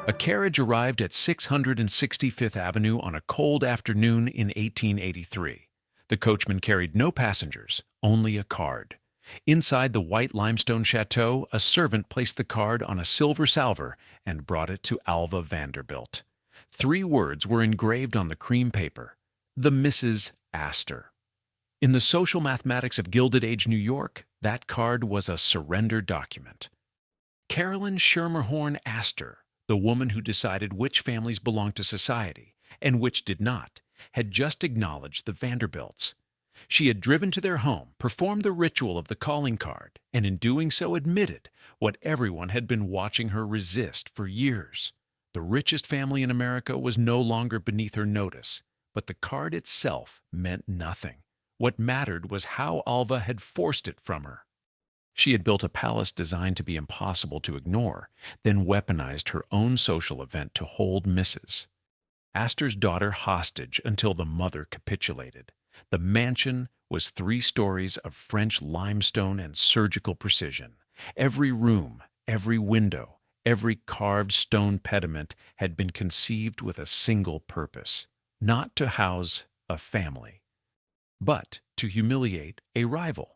A carriage arrived at 665th Avenue on a cold afternoon in 1883. The coachman carried no passengers, only a card. Inside the white limestone chateau, a servant placed the card on a silver salver and brought it to Alva Vanderbilt. 3 words were engraved on the cream paper: the Mrs. Astor. In the social mathematics of Gilded Age New York, that card was a surrender document. Carolyn Schermerhorn Astor, the woman who decided which families belonged to society and which did not, had just acknowledged the Vanderbilts. She had driven to their home, performed the ritual of the calling card, and in doing so admitted what everyone had been watching her resist for years. The richest family in America was no longer beneath her notice, but the card itself meant nothing. What mattered was how Alva had forced it from her. She had built a palace designed to be impossible to ignore, then weaponized her own social event to hold Mrs. Astor's daughter hostage until the mother capitulated. The mansion was 3 stories of French limestone and surgical precision. Every room, every window, every carved stone pediment had been conceived with a single purpose: not to house a family, but to humiliate a rival.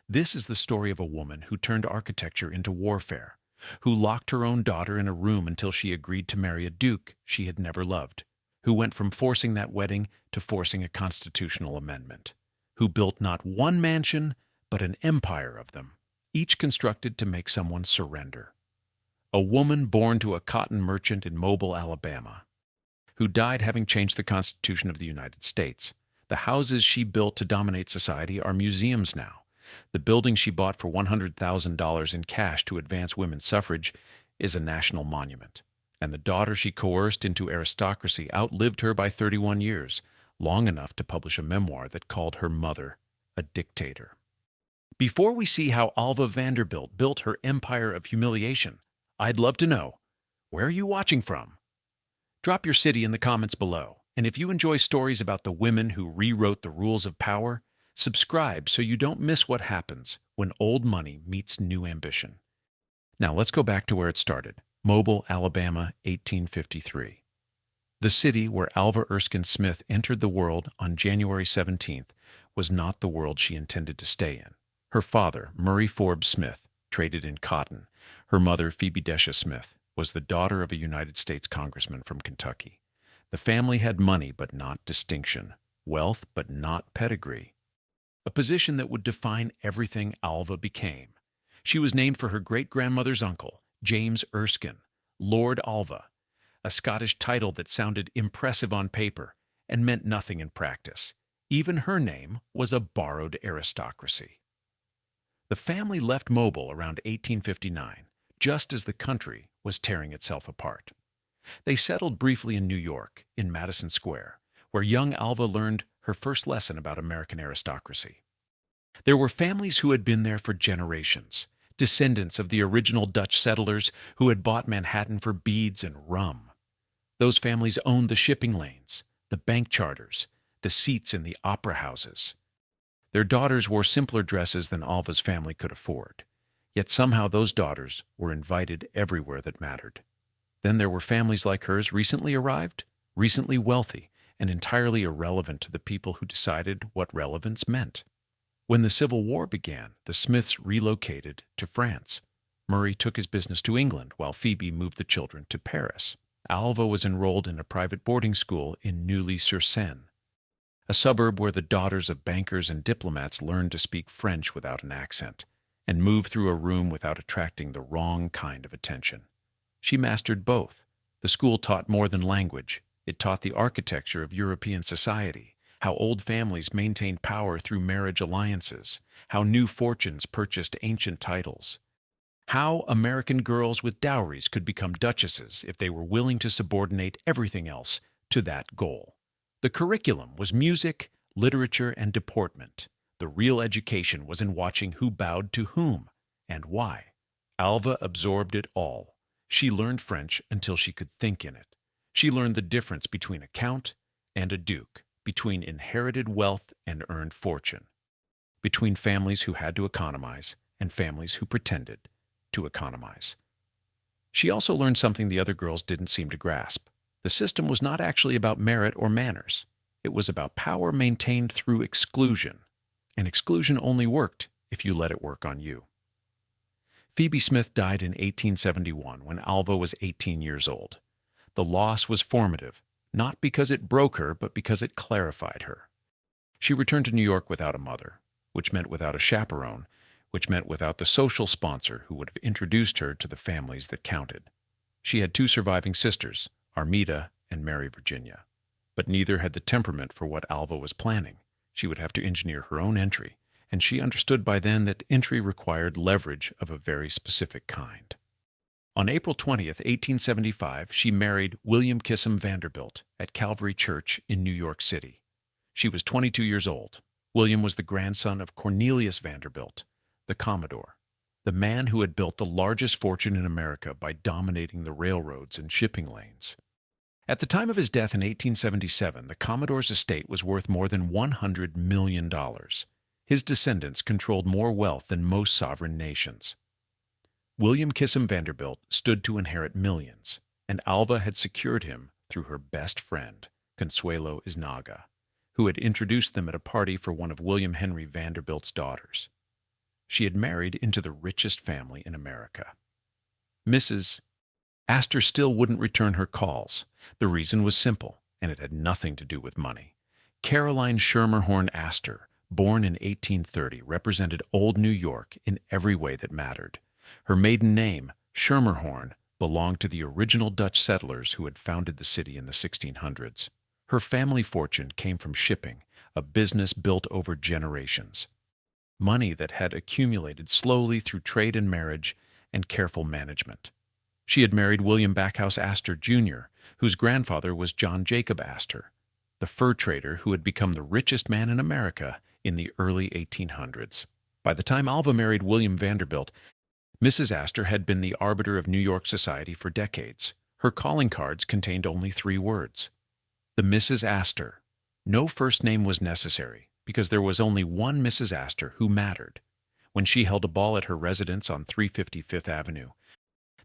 This is the story of a woman who turned architecture into warfare, who locked her own daughter in a room until she agreed to marry a duke she had never loved, who went from forcing that wedding to forcing a constitutional amendment, who built not one mansion, but an empire of them, each constructed to make someone surrender. A woman born to a cotton merchant in Mobile, Alabama, who died having changed the Constitution of the United States. The houses she built to dominate society are museums now. The building she bought for $100,000 in cash to advance women's suffrage is a national monument. And the daughter she coerced into aristocracy outlived her by 31 years, long enough to publish a memoir that called her mother a dictator. Before we see how Alva Vanderbilt built her empire of humiliation, I'd love to know, where are you watching from? Drop your city in the comments below, and if you enjoy stories about the women who rewrote the rules of power, subscribe so you don't miss what happens when old money meets new ambition. Now let's go back to where it started. Mobile, Alabama, 1853. The city where Alva Erskine Smith entered the world on January 17th was not the world she intended to stay in. Her father, Murray Forbes Smith, traded in cotton. Her mother, Phoebe Desha Smith, was the daughter of a United States congressman from Kentucky. The family had money but not distinction, wealth but not pedigree, a position that would define everything Alva became. She was named for her great-grandmother's uncle, James Erskine, Lord Alva, a Scottish title that sounded impressive on paper and meant nothing in practice. Even her name was a borrowed aristocracy. The family left Mobile around 1859, just as the country was tearing itself apart. They settled briefly in New York, in Madison Square, where young Alva learned her first lesson about American aristocracy. There were families who had been there for generations, descendants of the original Dutch settlers who had bought Manhattan for beads and rum. Those families owned the shipping lanes, the bank charters, the seats in the opera houses. Their daughters wore simpler dresses than Alva's family could afford, yet somehow those daughters were invited everywhere that mattered. Then there were families like hers, recently arrived, recently wealthy, and entirely irrelevant to the people who decided what relevance meant. When the Civil War began, the Smiths relocated to France. Murray took his business to England, while Phoebe moved the children to Paris. Alva was enrolled in a private boarding school in Neuilly-sur-Seine, a suburb where the daughters of bankers and diplomats learned to speak French without an accent and move through a room without attracting the wrong kind of attention. She mastered both. The school taught more than language. It taught the architecture of European society, how old families maintained power through marriage alliances, how new fortunes purchased ancient titles, how American girls with dowries could become duchesses if they were willing to subordinate everything else to that goal. The curriculum was music, literature, and deportment. The real education was in watching who bowed to whom and why. Alva absorbed it all. She learned French until she could think in it. She learned the difference between a count and a duke, between inherited wealth and earned fortune, between families who had to economize and families who pretended to economize. She also learned something the other girls didn't seem to grasp. The system was not actually about merit or manners. It was about power maintained through exclusion. And exclusion only worked if you let it work on you. Phoebe Smith died in 1871 when Alva was 18 years old. The loss was formative, not because it broke her, but because it clarified her. She returned to New York without a mother, which meant without a chaperone, which meant without the social sponsor who would have introduced her to the families that counted. She had two surviving sisters, Armida and Mary Virginia, but neither had the temperament for what Alva was planning. She would have to engineer her own entry, and she understood by then that entry required leverage of a very specific kind. On April 20th, 1875, she married William Kissam Vanderbilt at Calvary Church in New York City. She was 22 years old. William was the grandson of Cornelius Vanderbilt, the Commodore, the man who had built the largest fortune in America by dominating the railroads and shipping lanes. At the time of his death in 1877, the Commodore's estate was worth more than $100 million. His descendants controlled more wealth than most sovereign nations. William Kissam Vanderbilt stood to inherit millions, and Alva had secured him through her best friend, Consuelo Iznaga, who had introduced them at a party for one of William Henry Vanderbilt's daughters. She had married into the richest family in America. Mrs. Astor still wouldn't return her calls. The reason was simple, and it had nothing to do with money. Caroline Schermerhorn Astor, born in 1830, represented old New York in every way that mattered. Her maiden name, Schermerhorn, belonged to the original Dutch settlers who had founded the city in the 1600s. Her family fortune came from shipping, a business built over generations. Money that had accumulated slowly through trade and marriage and careful management. She had married William Backhouse Astor, Jr., whose grandfather was John Jacob Astor, the fur trader who had become the richest man in America in the early 1800s. By the time Alva married William Vanderbilt, Mrs. Astor had been the arbiter of New York society for decades. Her calling cards contained only 3 words: the Mrs. Astor. No first name was necessary, because there was only one Mrs. Astor who mattered. When she held a ball at her residence on 350 Fifth Avenue,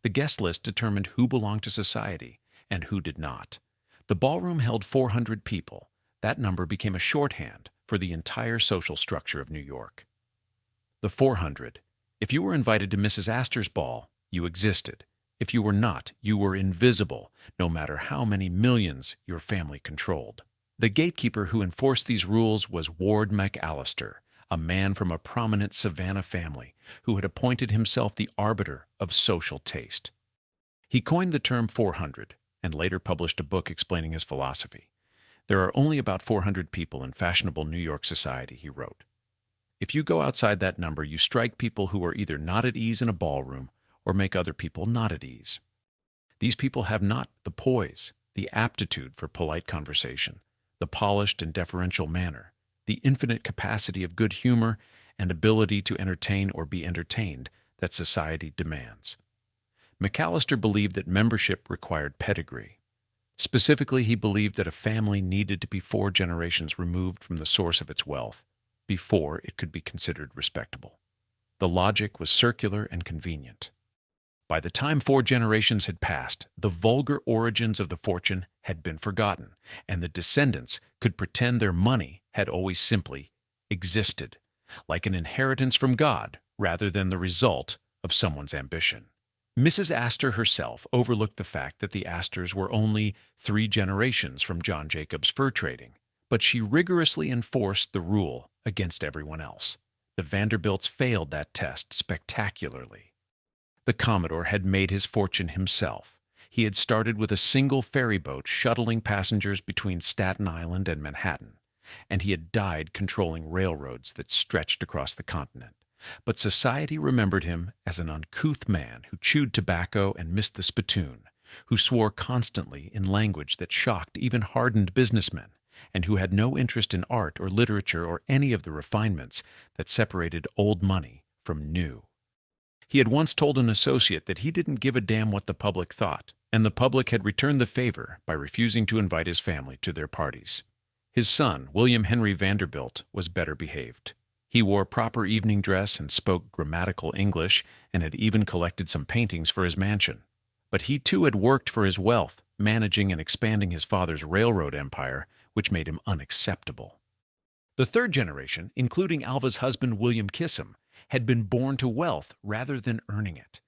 the guest list determined who belonged to society and who did not. The ballroom held 400 people. That number became a shorthand for the entire social structure of New York. The 400. If you were invited to Mrs. Astor's ball, you existed. If you were not, you were invisible, no matter how many millions your family controlled. The gatekeeper who enforced these rules was Ward McAllister, a man from a prominent Savannah family who had appointed himself the arbiter of social taste. He coined the term 400 and later published a book explaining his philosophy. There are only about 400 people in fashionable New York society, he wrote. If you go outside that number, you strike people who are either not at ease in a ballroom or make other people not at ease. These people have not the poise, the aptitude for polite conversation, the polished and deferential manner, the infinite capacity of good humor and ability to entertain or be entertained that society demands. McAllister believed that membership required pedigree. Specifically, he believed that a family needed to be 4 generations removed from the source of its wealth before it could be considered respectable. The logic was circular and convenient. By the time 4 generations had passed, the vulgar origins of the fortune had been forgotten, and the descendants could pretend their money had always simply existed, like an inheritance from God rather than the result of someone's ambition. Mrs. Astor herself overlooked the fact that the Astors were only 3 generations from John Jacob's fur trading, but she rigorously enforced the rule against everyone else. The Vanderbilts failed that test spectacularly. The Commodore had made his fortune himself. He had started with a single ferry boat shuttling passengers between Staten Island and Manhattan, and he had died controlling railroads that stretched across the continent. But society remembered him as an uncouth man who chewed tobacco and missed the spittoon, who swore constantly in language that shocked even hardened businessmen, and who had no interest in art or literature or any of the refinements that separated old money from new. He had once told an associate that he didn't give a damn what the public thought, and the public had returned the favor by refusing to invite his family to their parties. His son, William Henry Vanderbilt, was better behaved. He wore proper evening dress and spoke grammatical English and had even collected some paintings for his mansion. But he too had worked for his wealth, managing and expanding his father's railroad empire, which made him unacceptable. The third generation, including Alva's husband William Kissam, had been born to wealth rather than earning it.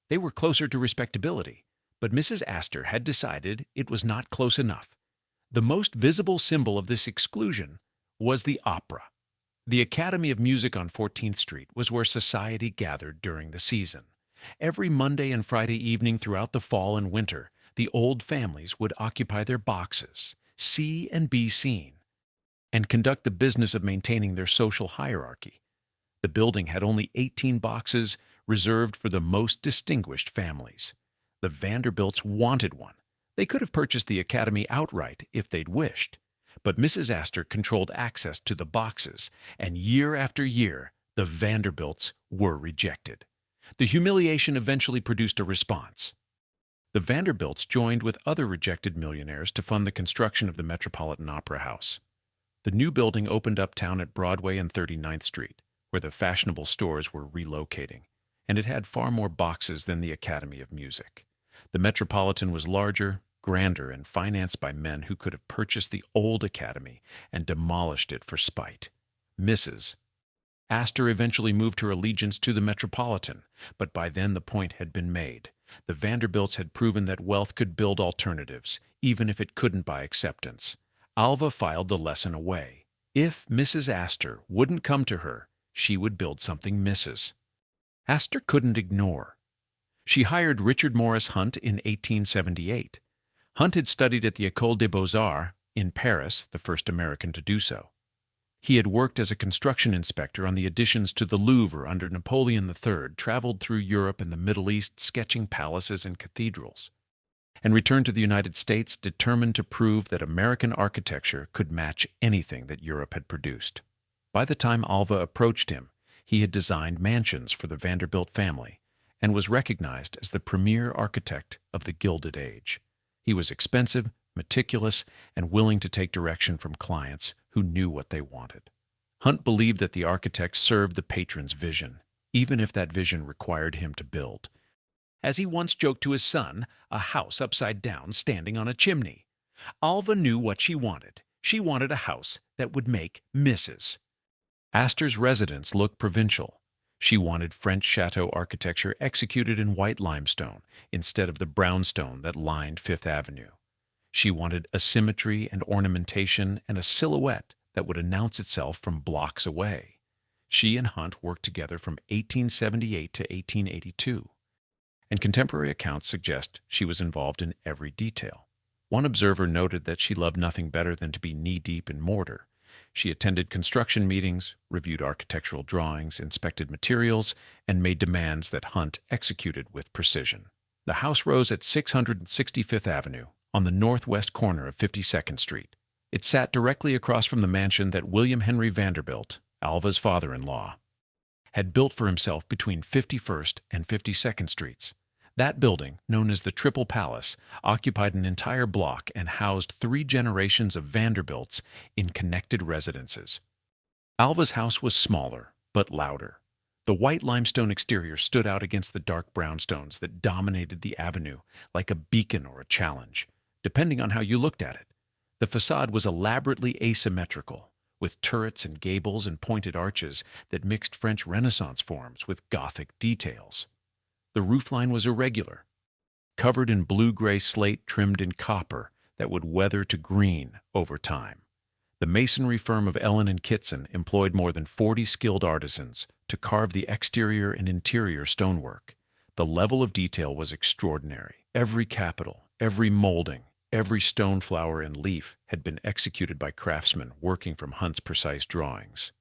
They were closer to respectability, but Mrs. Astor had decided it was not close enough. The most visible symbol of this exclusion was the opera. The Academy of Music on 14th Street was where society gathered during the season. Every Monday and Friday evening throughout the fall and winter, the old families would occupy their boxes, see and be seen, and conduct the business of maintaining their social hierarchy. The building had only 18 boxes reserved for the most distinguished families. The Vanderbilts wanted one. They could have purchased the Academy outright if they'd wished. But Mrs. Astor controlled access to the boxes, and year after year, the Vanderbilts were rejected. The humiliation eventually produced a response. The Vanderbilts joined with other rejected millionaires to fund the construction of the Metropolitan Opera House. The new building opened uptown at Broadway and 39th Street, where the fashionable stores were relocating, and it had far more boxes than the Academy of Music. The Metropolitan was larger, grander, and financed by men who could have purchased the old Academy and demolished it for spite. Mrs. Astor eventually moved her allegiance to the Metropolitan, but by then the point had been made. The Vanderbilts had proven that wealth could build alternatives, even if it couldn't buy acceptance. Alva filed the lesson away. If Mrs. Astor wouldn't come to her, she would build something Mrs. Astor couldn't ignore. She hired Richard Morris Hunt in 1878. Hunt had studied at the École des Beaux-Arts in Paris, the first American to do so. He had worked as a construction inspector on the additions to the Louvre under Napoleon III, traveled through Europe and the Middle East sketching palaces and cathedrals, and returned to the United States determined to prove that American architecture could match anything that Europe had produced. By the time Alva approached him, he had designed mansions for the Vanderbilt family and was recognized as the premier architect of the Gilded Age. He was expensive, meticulous, and willing to take direction from clients who knew what they wanted. Hunt believed that the architect served the patron's vision, even if that vision required him to build, as he once joked to his son, a house upside down standing on a chimney. Alva knew what she wanted. She wanted a house that would make Mrs. Astor's residence look provincial. She wanted French chateau architecture executed in white limestone instead of the brownstone that lined Fifth Avenue. She wanted a symmetry and ornamentation and a silhouette that would announce itself from blocks away. She and Hunt worked together from 1878 to 1882, and contemporary accounts suggest she was involved in every detail. One observer noted that she loved nothing better than to be knee-deep in mortar. She attended construction meetings, reviewed architectural drawings, inspected materials, and made demands that Hunt executed with precision. The house rose at 665th Avenue, on the northwest corner of 52nd Street. It sat directly across from the mansion that William Henry Vanderbilt, Alva's father-in-law, had built for himself between 51st and 52nd Streets. That building, known as the Triple Palace, occupied an entire block and housed 3 generations of Vanderbilts in connected residences. Alva's house was smaller, but louder. The white limestone exterior stood out against the dark brownstones that dominated the avenue like a beacon or a challenge, depending on how you looked at it. The facade was elaborately asymmetrical, with turrets and gables and pointed arches that mixed French Renaissance forms with Gothic details. The roofline was irregular, covered in blue-gray slate trimmed in copper that would weather to green over time. The masonry firm of Ellen and Kitson employed more than 40 skilled artisans to carve the exterior and interior stonework. The level of detail was extraordinary. Every capital, every molding, every stone flower and leaf had been executed by craftsmen working from Hunt's precise drawings.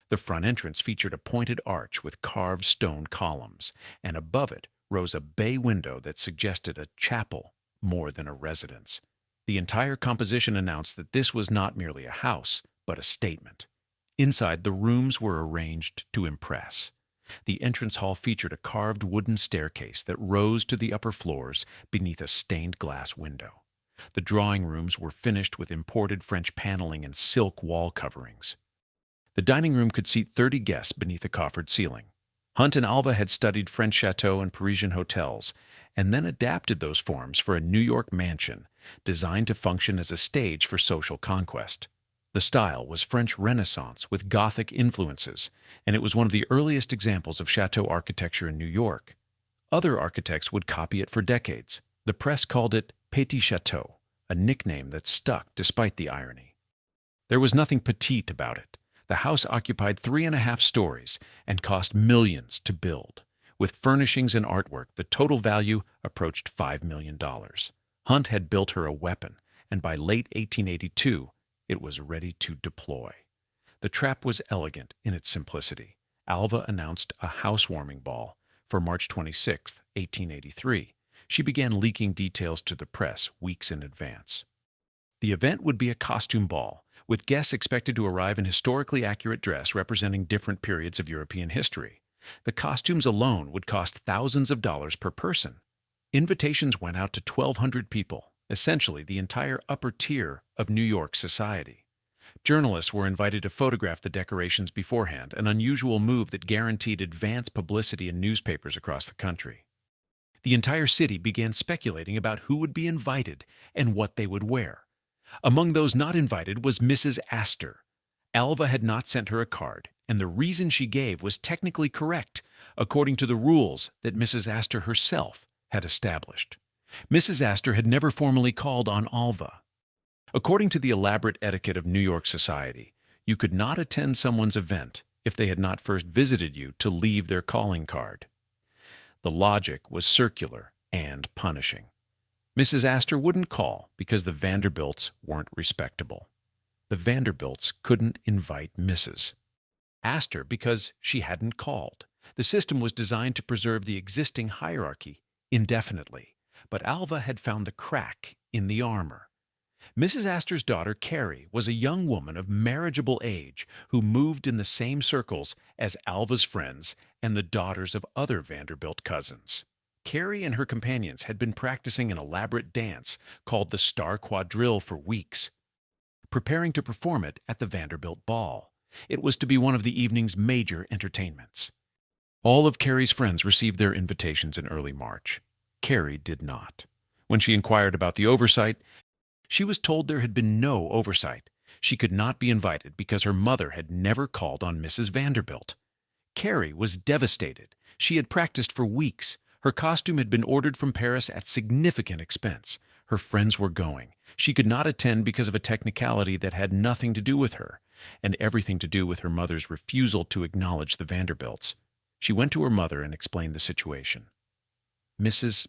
The front entrance featured a pointed arch with carved stone columns, and above it rose a bay window that suggested a chapel more than a residence. The entire composition announced that this was not merely a house, but a statement. Inside, the rooms were arranged to impress. The entrance hall featured a carved wooden staircase that rose to the upper floors beneath a stained glass window. The drawing rooms were finished with imported French paneling and silk wall coverings. The dining room could seat 30 guests beneath a coffered ceiling. Hunt and Alva had studied French chateaux and Parisian hotels, and then adapted those forms for a New York mansion designed to function as a stage for social conquest. The style was French Renaissance with Gothic influences, and it was one of the earliest examples of chateau architecture in New York. Other architects would copy it for decades. The press called it Petit Chateau, a nickname that stuck despite the irony. There was nothing petite about it. The house occupied 3.5 stories and cost millions to build. With furnishings and artwork, the total value approached $5 million. Hunt had built her a weapon, and by late 1882, it was ready to deploy. The trap was elegant in its simplicity. Alva announced a housewarming ball for March 26, 1883. She began leaking details to the press weeks in advance. The event would be a costume ball, with guests expected to arrive in historically accurate dress representing different periods of European history. The costumes alone would cost thousands of dollars per person. Invitations went out to 1,200 people, essentially the entire upper tier of New York society. Journalists were invited to photograph the decorations beforehand, an unusual move that guaranteed advance publicity in newspapers across the country. The entire city began speculating about who would be invited and what they would wear. Among those not invited was Mrs. Astor. Alva had not sent her a card, and the reason she gave was technically correct, according to the rules that Mrs. Astor herself had established. Mrs. Astor had never formally called on Alva. According to the elaborate etiquette of New York society, you could not attend someone's event if they had not first visited you to leave their calling card. The logic was circular and punishing. Mrs. Astor wouldn't call because the Vanderbilts weren't respectable. The Vanderbilts couldn't invite Mrs. Astor because she hadn't called. The system was designed to preserve the existing hierarchy indefinitely, but Alva had found the crack in the armor. Mrs. Astor's daughter, Carrie, was a young woman of marriageable age who moved in the same circles as Alva's friends and the daughters of other Vanderbilt cousins. Carrie and her companions had been practicing an elaborate dance called the Star Quadrille for weeks, preparing to perform it at the Vanderbilt Ball. It was to be one of the evening's major entertainments. All of Carrie's friends received their invitations in early March. Carrie did not. When she inquired about the oversight, she was told there had been no oversight. She could not be invited because her mother had never called on Mrs. Vanderbilt. Carrie was devastated. She had practiced for weeks. Her costume had been ordered from Paris at significant expense. Her friends were going. She could not attend because of a technicality that had nothing to do with her, and everything to do with her mother's refusal to acknowledge the Vanderbilts. She went to her mother and explained the situation. Mrs.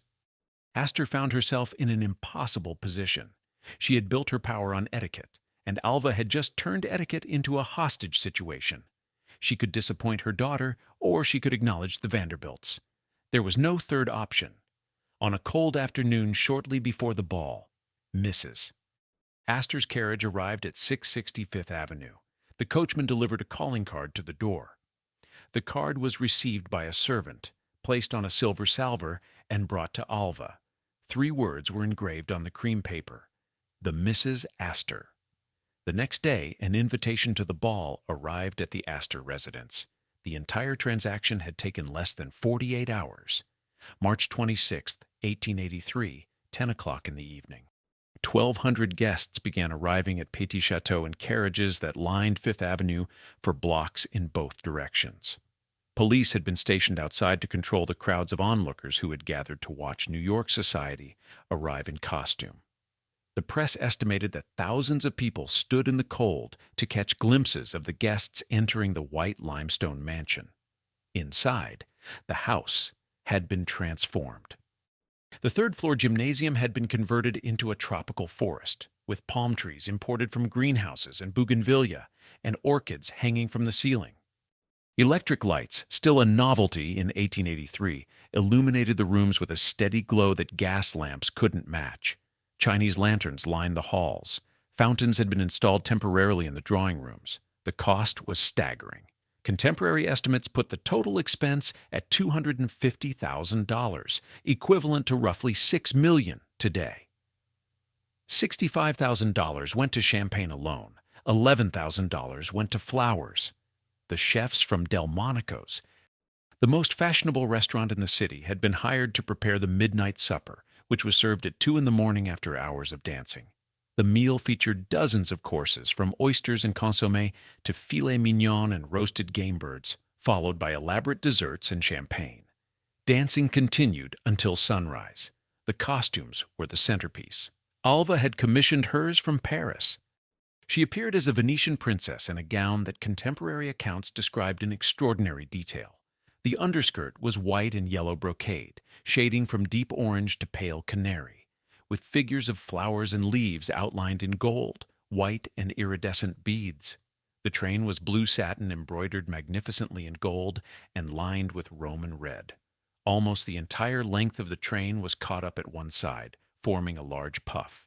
Astor found herself in an impossible position. She had built her power on etiquette, and Alva had just turned etiquette into a hostage situation. She could disappoint her daughter, or she could acknowledge the Vanderbilts. There was no third option. On a cold afternoon shortly before the ball, Mrs. Astor's carriage arrived at 660 Fifth Avenue. The coachman delivered a calling card to the door. The card was received by a servant, placed on a silver salver, and brought to Alva. 3 words were engraved on the cream paper: the Mrs. Astor. The next day, an invitation to the ball arrived at the Astor residence. The entire transaction had taken less than 48 hours. March 26, 1883, 10 o'clock in the evening. 1,200 guests began arriving at Petit Chateau in carriages that lined Fifth Avenue for blocks in both directions. Police had been stationed outside to control the crowds of onlookers who had gathered to watch New York society arrive in costume. The press estimated that thousands of people stood in the cold to catch glimpses of the guests entering the white limestone mansion. Inside, the house had been transformed. The third-floor gymnasium had been converted into a tropical forest, with palm trees imported from greenhouses and bougainvillea, and orchids hanging from the ceiling. Electric lights, still a novelty in 1883, illuminated the rooms with a steady glow that gas lamps couldn't match. Chinese lanterns lined the halls. Fountains had been installed temporarily in the drawing rooms. The cost was staggering. Contemporary estimates put the total expense at $250,000, equivalent to roughly $6 million today. $65,000 went to champagne alone. $11,000 went to flowers. The chefs from Delmonico's, The most fashionable restaurant in the city had been hired to prepare the midnight supper, which was served at 2 in the morning after hours of dancing. The meal featured dozens of courses, from oysters and consommé to filet mignon and roasted game birds, followed by elaborate desserts and champagne. Dancing continued until sunrise. The costumes were the centerpiece. Alva had commissioned hers from Paris. She appeared as a Venetian princess in a gown that contemporary accounts described in extraordinary detail. The underskirt was white and yellow brocade, shading from deep orange to pale canary, with figures of flowers and leaves outlined in gold, white, and iridescent beads. The train was blue satin embroidered magnificently in gold and lined with Roman red. Almost the entire length of the train was caught up at one side, forming a large puff.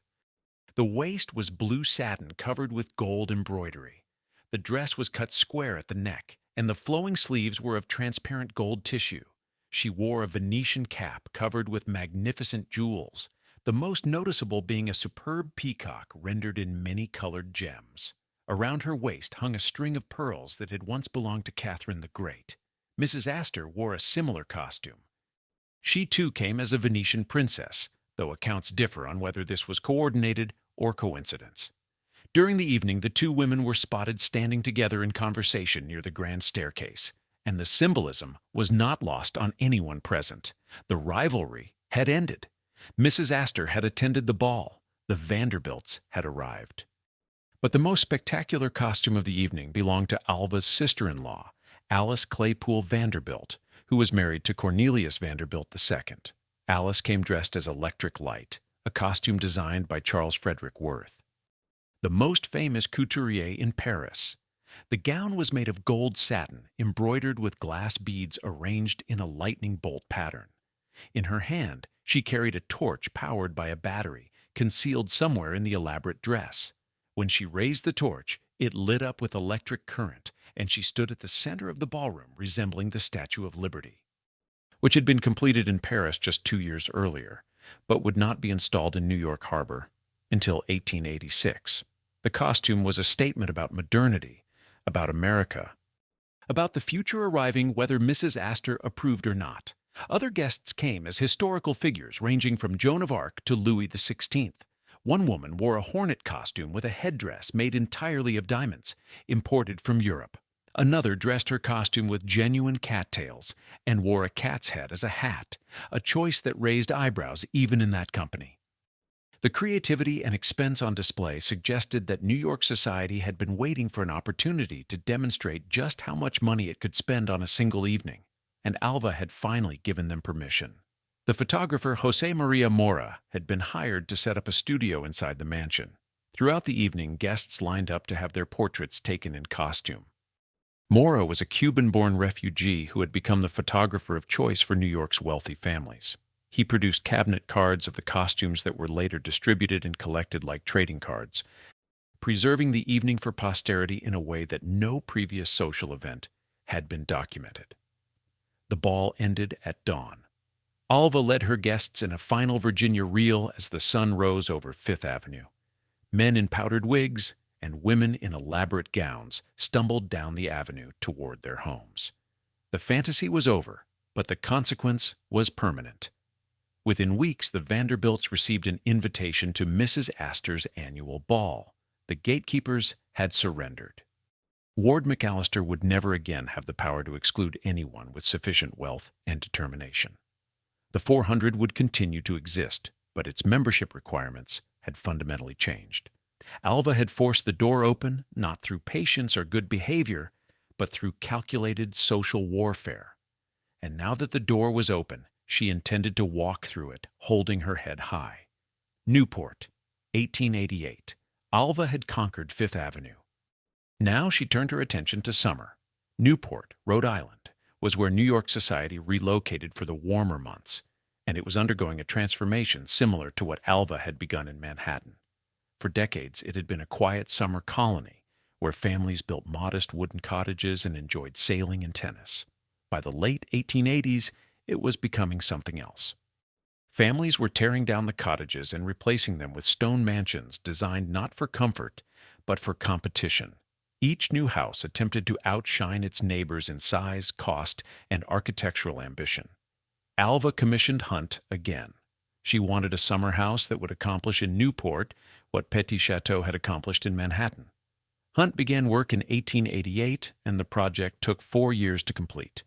The waist was blue satin covered with gold embroidery. The dress was cut square at the neck, and the flowing sleeves were of transparent gold tissue. She wore a Venetian cap covered with magnificent jewels, the most noticeable being a superb peacock rendered in many-colored gems. Around her waist hung a string of pearls that had once belonged to Catherine the Great. Mrs. Astor wore a similar costume. She too came as a Venetian princess, though accounts differ on whether this was coordinated or coincidence. During the evening, the two women were spotted standing together in conversation near the grand staircase, and the symbolism was not lost on anyone present. The rivalry had ended. Mrs. Astor had attended the ball. The Vanderbilts had arrived. But the most spectacular costume of the evening belonged to Alva's sister-in-law, Alice Claypool Vanderbilt, who was married to Cornelius Vanderbilt II. Alice came dressed as Electric Light, a costume designed by Charles Frederick Worth, the most famous couturier in Paris. The gown was made of gold satin, embroidered with glass beads arranged in a lightning bolt pattern. In her hand, she carried a torch powered by a battery, concealed somewhere in the elaborate dress. When she raised the torch, it lit up with electric current, and she stood at the center of the ballroom, resembling the Statue of Liberty, which had been completed in Paris just 2 years earlier, but would not be installed in New York Harbor until 1886. The costume was a statement about modernity, about America, about the future arriving whether Mrs. Astor approved or not. Other guests came as historical figures ranging from Joan of Arc to Louis XVI. One woman wore a hornet costume with a headdress made entirely of diamonds, imported from Europe. Another dressed her costume with genuine cattails and wore a cat's head as a hat, a choice that raised eyebrows even in that company. The creativity and expense on display suggested that New York society had been waiting for an opportunity to demonstrate just how much money it could spend on a single evening, and Alva had finally given them permission. The photographer Jose Maria Mora had been hired to set up a studio inside the mansion. Throughout the evening, guests lined up to have their portraits taken in costume. Mora was a Cuban-born refugee who had become the photographer of choice for New York's wealthy families. He produced cabinet cards of the costumes that were later distributed and collected like trading cards, preserving the evening for posterity in a way that no previous social event had been documented. The ball ended at dawn. Alva led her guests in a final Virginia reel as the sun rose over Fifth Avenue. Men in powdered wigs and women in elaborate gowns stumbled down the avenue toward their homes. The fantasy was over, but the consequence was permanent. Within weeks, the Vanderbilts received an invitation to Mrs. Astor's annual ball. The gatekeepers had surrendered. Ward McAllister would never again have the power to exclude anyone with sufficient wealth and determination. The 400 would continue to exist, but its membership requirements had fundamentally changed. Alva had forced the door open, not through patience or good behavior, but through calculated social warfare. And now that the door was open, she intended to walk through it, holding her head high. Newport, 1888. Alva had conquered Fifth Avenue. Now she turned her attention to summer. Newport, Rhode Island, was where New York society relocated for the warmer months, and it was undergoing a transformation similar to what Alva had begun in Manhattan. For decades, it had been a quiet summer colony where families built modest wooden cottages and enjoyed sailing and tennis. By the late 1880s, it was becoming something else. Families were tearing down the cottages and replacing them with stone mansions designed not for comfort, but for competition. Each new house attempted to outshine its neighbors in size, cost, and architectural ambition. Alva commissioned Hunt again. She wanted a summer house that would accomplish in Newport what Petit Chateau had accomplished in Manhattan. Hunt began work in 1888, and the project took 4 years to complete.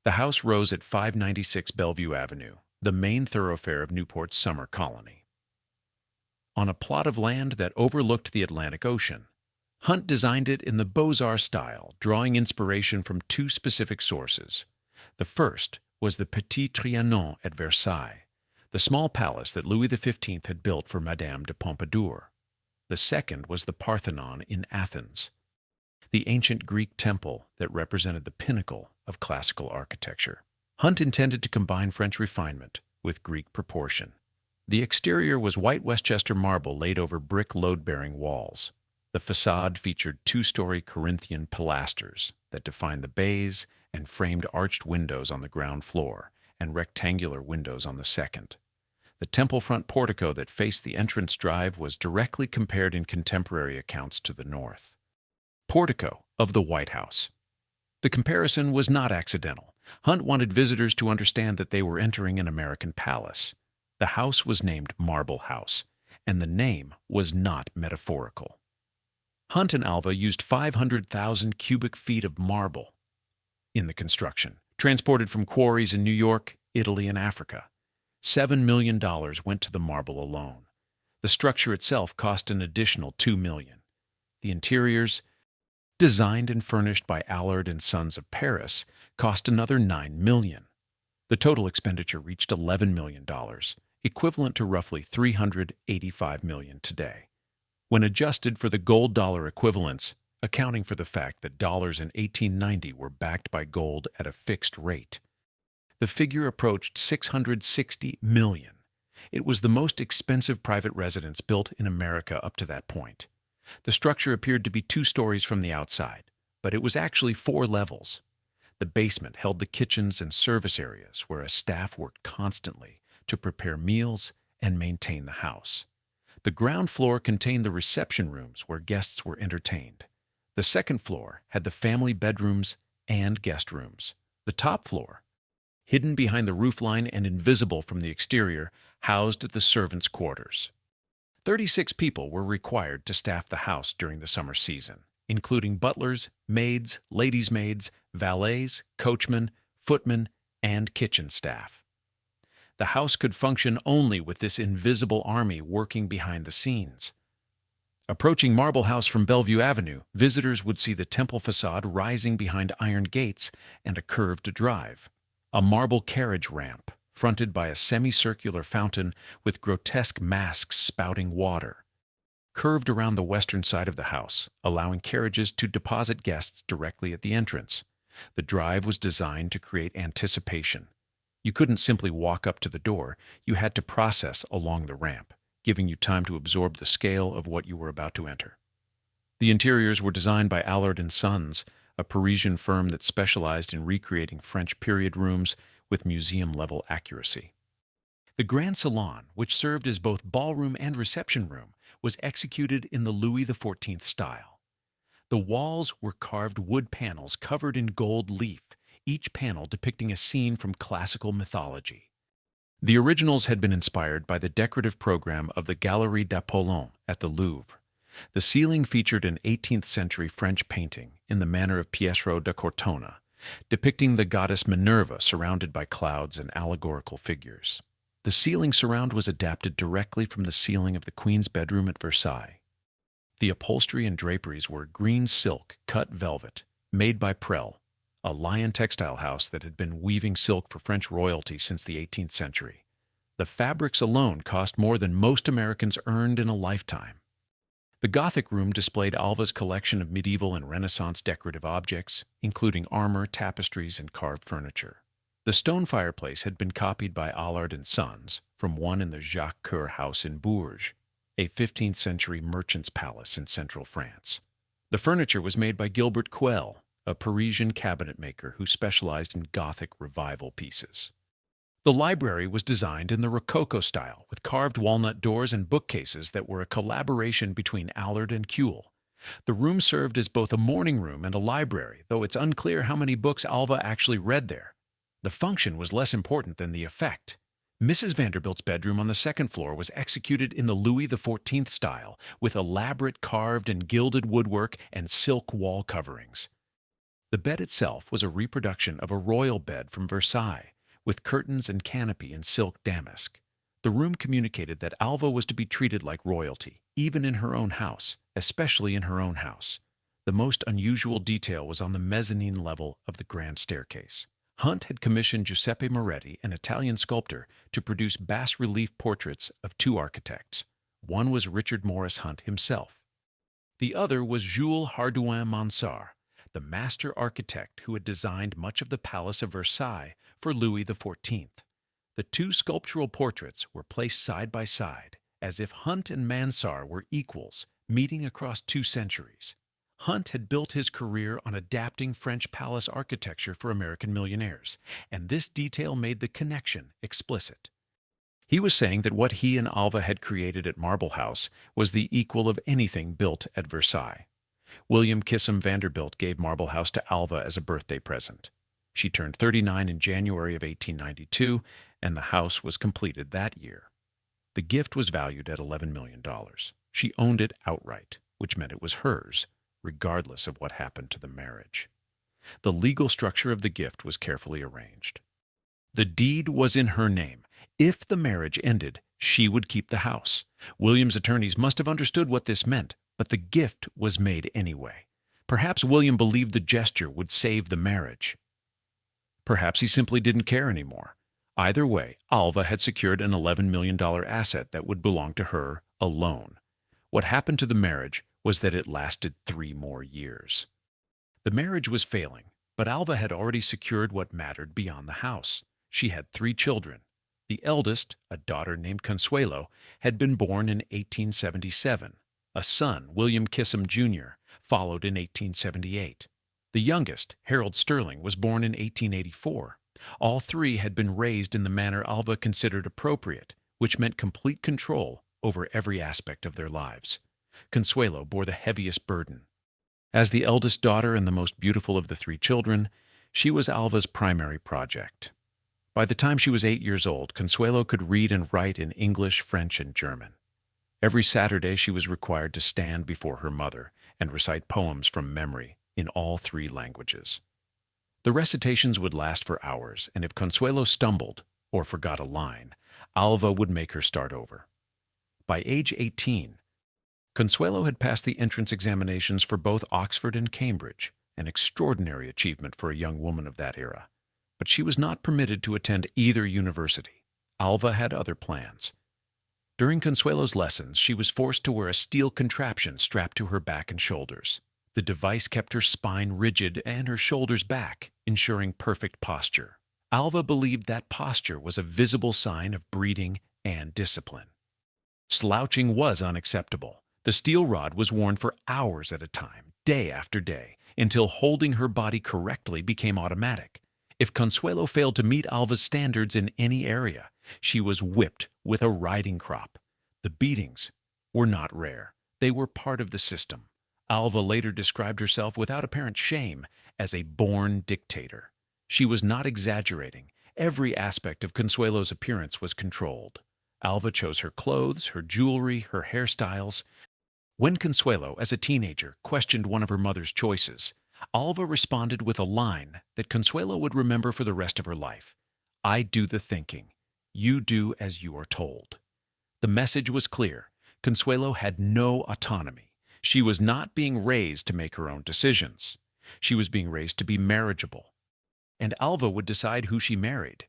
The house rose at 596 Bellevue Avenue, the main thoroughfare of Newport's summer colony. On a plot of land that overlooked the Atlantic Ocean, Hunt designed it in the Beaux-Arts style, drawing inspiration from two specific sources. The first was the Petit Trianon at Versailles, the small palace that Louis XV had built for Madame de Pompadour. The second was the Parthenon in Athens, the ancient Greek temple that represented the pinnacle of classical architecture. Hunt intended to combine French refinement with Greek proportion. The exterior was white Westchester marble laid over brick load-bearing walls. The facade featured two-story Corinthian pilasters that defined the bays and framed arched windows on the ground floor and rectangular windows on the second. The temple front portico that faced the entrance drive was directly compared in contemporary accounts to the north. Portico of the White House. The comparison was not accidental. Hunt wanted visitors to understand that they were entering an American palace. The house was named Marble House, and the name was not metaphorical. Hunt and Alva used 500,000 cubic feet of marble in the construction, transported from quarries in New York, Italy, and Africa. $7 million went to the marble alone. The structure itself cost an additional $2 million. The interiors, designed and furnished by Allard and Sons of Paris, cost another $9 million. The total expenditure reached $11 million, equivalent to roughly $385 million today. When adjusted for the gold dollar equivalents, accounting for the fact that dollars in 1890 were backed by gold at a fixed rate, the figure approached $660 million. It was the most expensive private residence built in America up to that point. The structure appeared to be 2 stories from the outside, but it was actually 4 levels. The basement held the kitchens and service areas where a staff worked constantly to prepare meals and maintain the house. The ground floor contained the reception rooms where guests were entertained. The second floor had the family bedrooms and guest rooms. The top floor, hidden behind the roofline and invisible from the exterior, housed the servants' quarters. 36 people were required to staff the house during the summer season, including butlers, maids, ladies' maids, valets, coachmen, footmen, and kitchen staff. The house could function only with this invisible army working behind the scenes. Approaching Marble House from Bellevue Avenue, visitors would see the temple facade rising behind iron gates and a curved drive. A marble carriage ramp, fronted by a semicircular fountain with grotesque masks spouting water, curved around the western side of the house, allowing carriages to deposit guests directly at the entrance. The drive was designed to create anticipation. You couldn't simply walk up to the door, you had to process along the ramp, giving you time to absorb the scale of what you were about to enter. The interiors were designed by Allard and Sons, a Parisian firm that specialized in recreating French period rooms with museum-level accuracy. The Grand Salon, which served as both ballroom and reception room, was executed in the Louis XIV style. The walls were carved wood panels covered in gold leaf, each panel depicting a scene from classical mythology. The originals had been inspired by the decorative program of the Galerie d'Apollon at the Louvre. The ceiling featured an 18th-century French painting in the manner of Pietro da Cortona, depicting the goddess Minerva surrounded by clouds and allegorical figures. The ceiling surround was adapted directly from the ceiling of the Queen's bedroom at Versailles. The upholstery and draperies were green silk cut velvet, made by Prel, a Lion textile house that had been weaving silk for French royalty since the 18th century. The fabrics alone cost more than most Americans earned in a lifetime. The Gothic room displayed Alva's collection of medieval and Renaissance decorative objects, including armor, tapestries, and carved furniture. The stone fireplace had been copied by Allard and Sons from one in the Jacques Coeur house in Bourges, a 15th-century merchant's palace in central France. The furniture was made by Gilbert Quell, a Parisian cabinet maker who specialized in Gothic revival pieces. The library was designed in the Rococo style, with carved walnut doors and bookcases that were a collaboration between Allard and Quell. The room served as both a morning room and a library, though it's unclear how many books Alva actually read there. The function was less important than the effect. Mrs. Vanderbilt's bedroom on the second floor was executed in the Louis XIV style, with elaborate carved and gilded woodwork and silk wall coverings. The bed itself was a reproduction of a royal bed from Versailles, with curtains and canopy in silk damask. The room communicated that Alva was to be treated like royalty, even in her own house, especially in her own house. The most unusual detail was on the mezzanine level of the grand staircase. Hunt had commissioned Giuseppe Moretti, an Italian sculptor, to produce bas-relief portraits of two architects. One was Richard Morris Hunt himself. The other was Jules Hardouin-Mansart, the master architect who had designed much of the Palace of Versailles for Louis XIV. The two sculptural portraits were placed side by side, as if Hunt and Mansart were equals, meeting across 2 centuries. Hunt had built his career on adapting French palace architecture for American millionaires, and this detail made the connection explicit. He was saying that what he and Alva had created at Marble House was the equal of anything built at Versailles. William Kissam Vanderbilt gave Marble House to Alva as a birthday present. She turned 39 in January of 1892, and the house was completed that year. The gift was valued at $11 million. She owned it outright, which meant it was hers, regardless of what happened to the marriage. The legal structure of the gift was carefully arranged. The deed was in her name. If the marriage ended, she would keep the house. William's attorneys must have understood what this meant, but the gift was made anyway. Perhaps William believed the gesture would save the marriage. Perhaps he simply didn't care anymore. Either way, Alva had secured an $11 million asset that would belong to her alone. What happened to the marriage was that it lasted 3 more years. The marriage was failing, but Alva had already secured what mattered beyond the house. She had 3 children. The eldest, a daughter named Consuelo, had been born in 1877. A son, William Kissam Jr., followed in 1878. The youngest, Harold Sterling, was born in 1884. All 3 had been raised in the manner Alva considered appropriate, which meant complete control over every aspect of their lives. Consuelo bore the heaviest burden. As the eldest daughter and the most beautiful of the 3 children, she was Alva's primary project. By the time she was 8 years old, Consuelo could read and write in English, French, and German. Every Saturday she was required to stand before her mother and recite poems from memory in all 3 languages. The recitations would last for hours, and if Consuelo stumbled or forgot a line, Alva would make her start over. By age 18, Consuelo had passed the entrance examinations for both Oxford and Cambridge, an extraordinary achievement for a young woman of that era. But she was not permitted to attend either university. Alva had other plans. During Consuelo's lessons, she was forced to wear a steel contraption strapped to her back and shoulders. The device kept her spine rigid and her shoulders back, ensuring perfect posture. Alva believed that posture was a visible sign of breeding and discipline. Slouching was unacceptable. The steel rod was worn for hours at a time, day after day, until holding her body correctly became automatic. If Consuelo failed to meet Alva's standards in any area, she was whipped with a riding crop. The beatings were not rare. They were part of the system. Alva later described herself without apparent shame as a born dictator. She was not exaggerating. Every aspect of Consuelo's appearance was controlled. Alva chose her clothes, her jewelry, her hairstyles. When Consuelo, as a teenager, questioned one of her mother's choices, Alva responded with a line that Consuelo would remember for the rest of her life. "I do the thinking. You do as you are told." The message was clear. Consuelo had no autonomy. She was not being raised to make her own decisions. She was being raised to be marriageable. And Alva would decide who she married.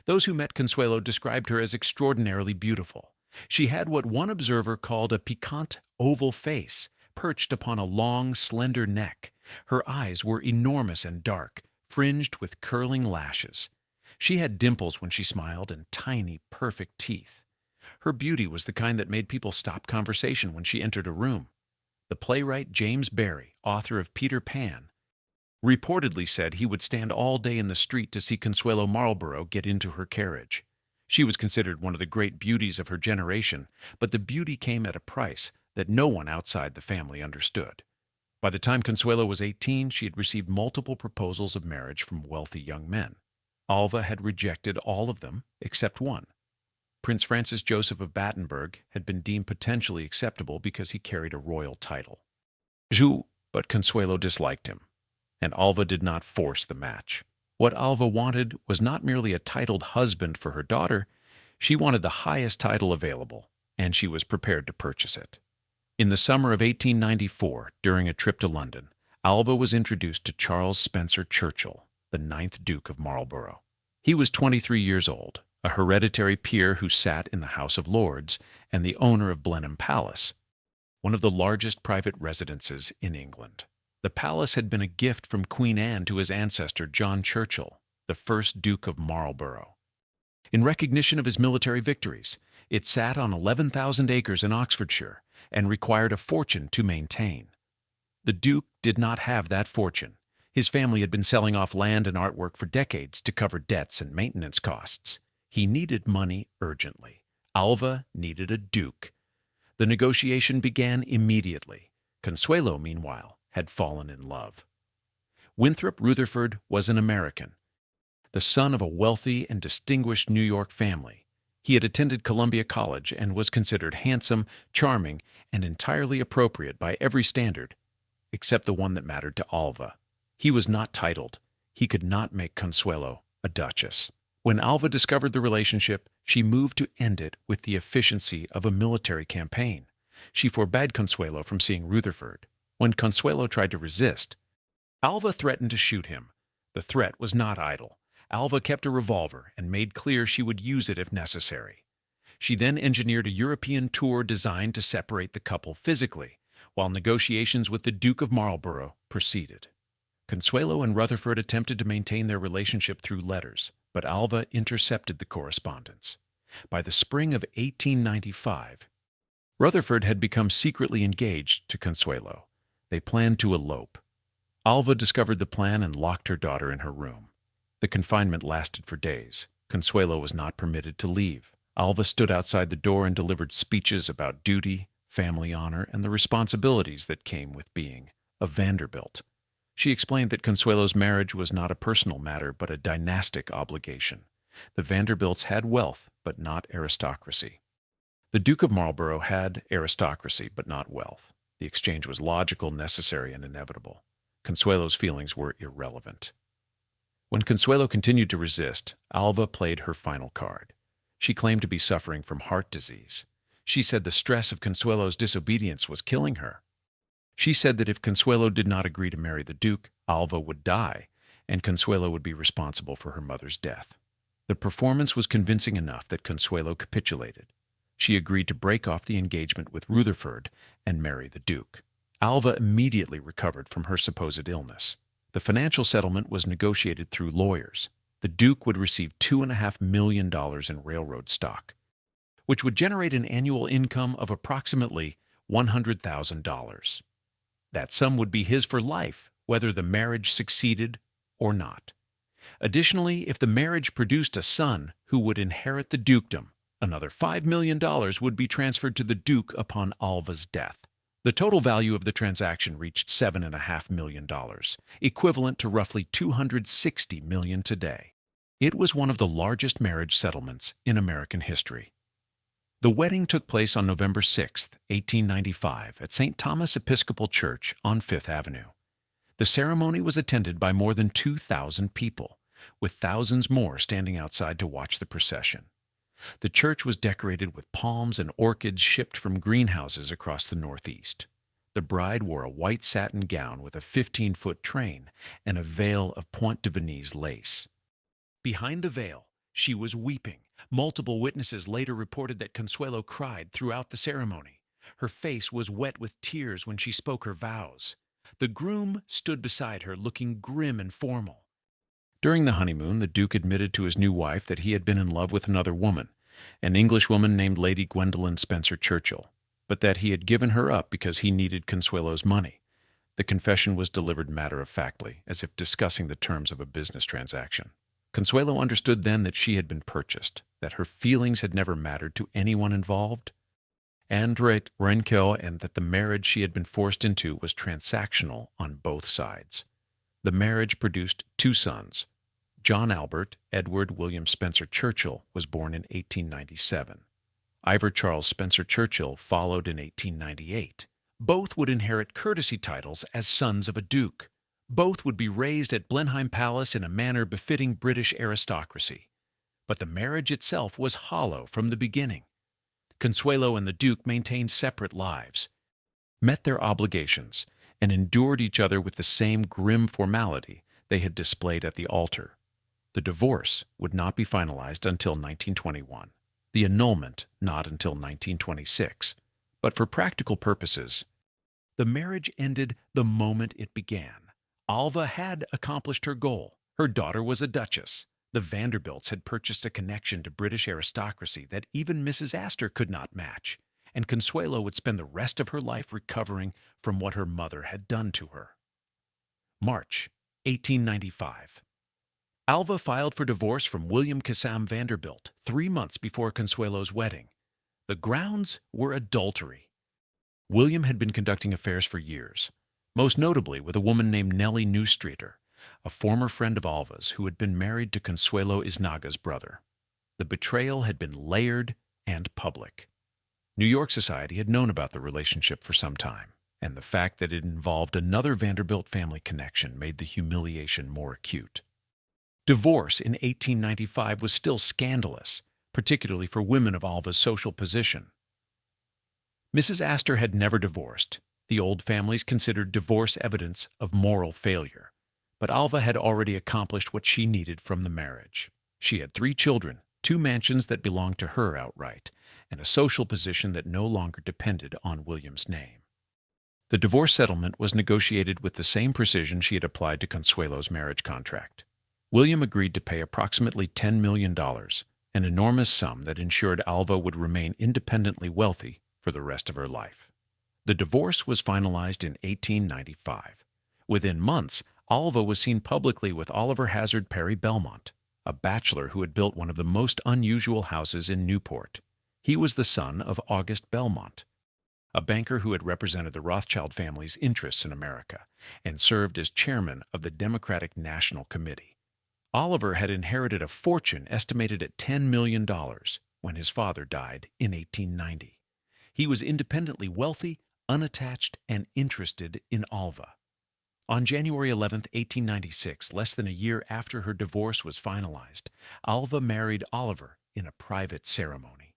Those who met Consuelo described her as extraordinarily beautiful. She had what one observer called a piquant oval face, perched upon a long, slender neck. Her eyes were enormous and dark, fringed with curling lashes. She had dimples when she smiled and tiny, perfect teeth. Her beauty was the kind that made people stop conversation when she entered a room. The playwright James Barrie, author of Peter Pan, reportedly said he would stand all day in the street to see Consuelo Marlborough get into her carriage. She was considered one of the great beauties of her generation, but the beauty came at a price that no one outside the family understood. By the time Consuelo was 18, she had received multiple proposals of marriage from wealthy young men. Alva had rejected all of them except one. Prince Francis Joseph of Battenberg had been deemed potentially acceptable because he carried a royal title. But Consuelo disliked him, and Alva did not force the match. What Alva wanted was not merely a titled husband for her daughter, she wanted the highest title available, and she was prepared to purchase it. In the summer of 1894, during a trip to London, Alva was introduced to Charles Spencer Churchill, the 9th Duke of Marlborough. He was 23 years old, a hereditary peer who sat in the House of Lords and the owner of Blenheim Palace, one of the largest private residences in England. The palace had been a gift from Queen Anne to his ancestor John Churchill, the 1st Duke of Marlborough. In recognition of his military victories, it sat on 11,000 acres in Oxfordshire and required a fortune to maintain. The Duke did not have that fortune. His family had been selling off land and artwork for decades to cover debts and maintenance costs. He needed money urgently. Alva needed a duke. The negotiation began immediately. Consuelo, meanwhile, had fallen in love. Winthrop Rutherford was an American, the son of a wealthy and distinguished New York family. He had attended Columbia College and was considered handsome, charming, and entirely appropriate by every standard, except the one that mattered to Alva. He was not titled. He could not make Consuelo a duchess. When Alva discovered the relationship, she moved to end it with the efficiency of a military campaign. She forbade Consuelo from seeing Rutherford. When Consuelo tried to resist, Alva threatened to shoot him. The threat was not idle. Alva kept a revolver and made clear she would use it if necessary. She then engineered a European tour designed to separate the couple physically, while negotiations with the Duke of Marlborough proceeded. Consuelo and Rutherford attempted to maintain their relationship through letters, but Alva intercepted the correspondence. By the spring of 1895, Rutherford had become secretly engaged to Consuelo. They planned to elope. Alva discovered the plan and locked her daughter in her room. The confinement lasted for days. Consuelo was not permitted to leave. Alva stood outside the door and delivered speeches about duty, family honor, and the responsibilities that came with being a Vanderbilt. She explained that Consuelo's marriage was not a personal matter but a dynastic obligation. The Vanderbilts had wealth, but not aristocracy. The Duke of Marlborough had aristocracy, but not wealth. The exchange was logical, necessary, and inevitable. Consuelo's feelings were irrelevant. When Consuelo continued to resist, Alva played her final card. She claimed to be suffering from heart disease. She said the stress of Consuelo's disobedience was killing her. She said that if Consuelo did not agree to marry the Duke, Alva would die, and Consuelo would be responsible for her mother's death. The performance was convincing enough that Consuelo capitulated. She agreed to break off the engagement with Rutherford and marry the Duke. Alva immediately recovered from her supposed illness. The financial settlement was negotiated through lawyers. The Duke would receive $2.5 million in railroad stock, which would generate an annual income of approximately $100,000. That sum would be his for life, whether the marriage succeeded or not. Additionally, if the marriage produced a son who would inherit the dukedom, another $5 million would be transferred to the Duke upon Alva's death. The total value of the transaction reached $7.5 million, equivalent to roughly $260 million today. It was one of the largest marriage settlements in American history. The wedding took place on November 6, 1895, at St. Thomas Episcopal Church on Fifth Avenue. The ceremony was attended by more than 2,000 people, with thousands more standing outside to watch the procession. The church was decorated with palms and orchids shipped from greenhouses across the Northeast. The bride wore a white satin gown with a 15-foot train and a veil of Pointe de Venise lace. Behind the veil, she was weeping. Multiple witnesses later reported that Consuelo cried throughout the ceremony. Her face was wet with tears when she spoke her vows. The groom stood beside her, looking grim and formal. During the honeymoon, the Duke admitted to his new wife that he had been in love with another woman, an Englishwoman named Lady Gwendolyn Spencer Churchill, but that he had given her up because he needed Consuelo's money. The confession was delivered matter-of-factly, as if discussing the terms of a business transaction. Consuelo understood then that she had been purchased, that her feelings had never mattered to anyone involved, and Renko, and that the marriage she had been forced into was transactional on both sides. The marriage produced two sons. John Albert Edward William Spencer Churchill was born in 1897. Ivor Charles Spencer Churchill followed in 1898. Both would inherit courtesy titles as sons of a duke. Both would be raised at Blenheim Palace in a manner befitting British aristocracy. But the marriage itself was hollow from the beginning. Consuelo and the Duke maintained separate lives, met their obligations, and endured each other with the same grim formality they had displayed at the altar. The divorce would not be finalized until 1921, the annulment not until 1926. But for practical purposes, the marriage ended the moment it began. Alva had accomplished her goal. Her daughter was a duchess. The Vanderbilts had purchased a connection to British aristocracy that even Mrs. Astor could not match, and Consuelo would spend the rest of her life recovering from what her mother had done to her. March 1895. Alva filed for divorce from William Cassam Vanderbilt 3 months before Consuelo's wedding. The grounds were adultery. William had been conducting affairs for years, most notably with a woman named Nellie Newstreeter, a former friend of Alva's who had been married to Consuelo Iznaga's brother. The betrayal had been layered and public. New York society had known about the relationship for some time, and the fact that it involved another Vanderbilt family connection made the humiliation more acute. Divorce in 1895 was still scandalous, particularly for women of Alva's social position. Mrs. Astor had never divorced. The old families considered divorce evidence of moral failure. But Alva had already accomplished what she needed from the marriage. She had 3 children, 2 mansions that belonged to her outright, and a social position that no longer depended on William's name. The divorce settlement was negotiated with the same precision she had applied to Consuelo's marriage contract. William agreed to pay approximately $10 million, an enormous sum that ensured Alva would remain independently wealthy for the rest of her life. The divorce was finalized in 1895. Within months, Alva was seen publicly with Oliver Hazard Perry Belmont, a bachelor who had built one of the most unusual houses in Newport. He was the son of August Belmont, a banker who had represented the Rothschild family's interests in America and served as chairman of the Democratic National Committee. Oliver had inherited a fortune estimated at $10 million when his father died in 1890. He was independently wealthy, unattached, and interested in Alva. On January 11, 1896, less than a year after her divorce was finalized, Alva married Oliver in a private ceremony.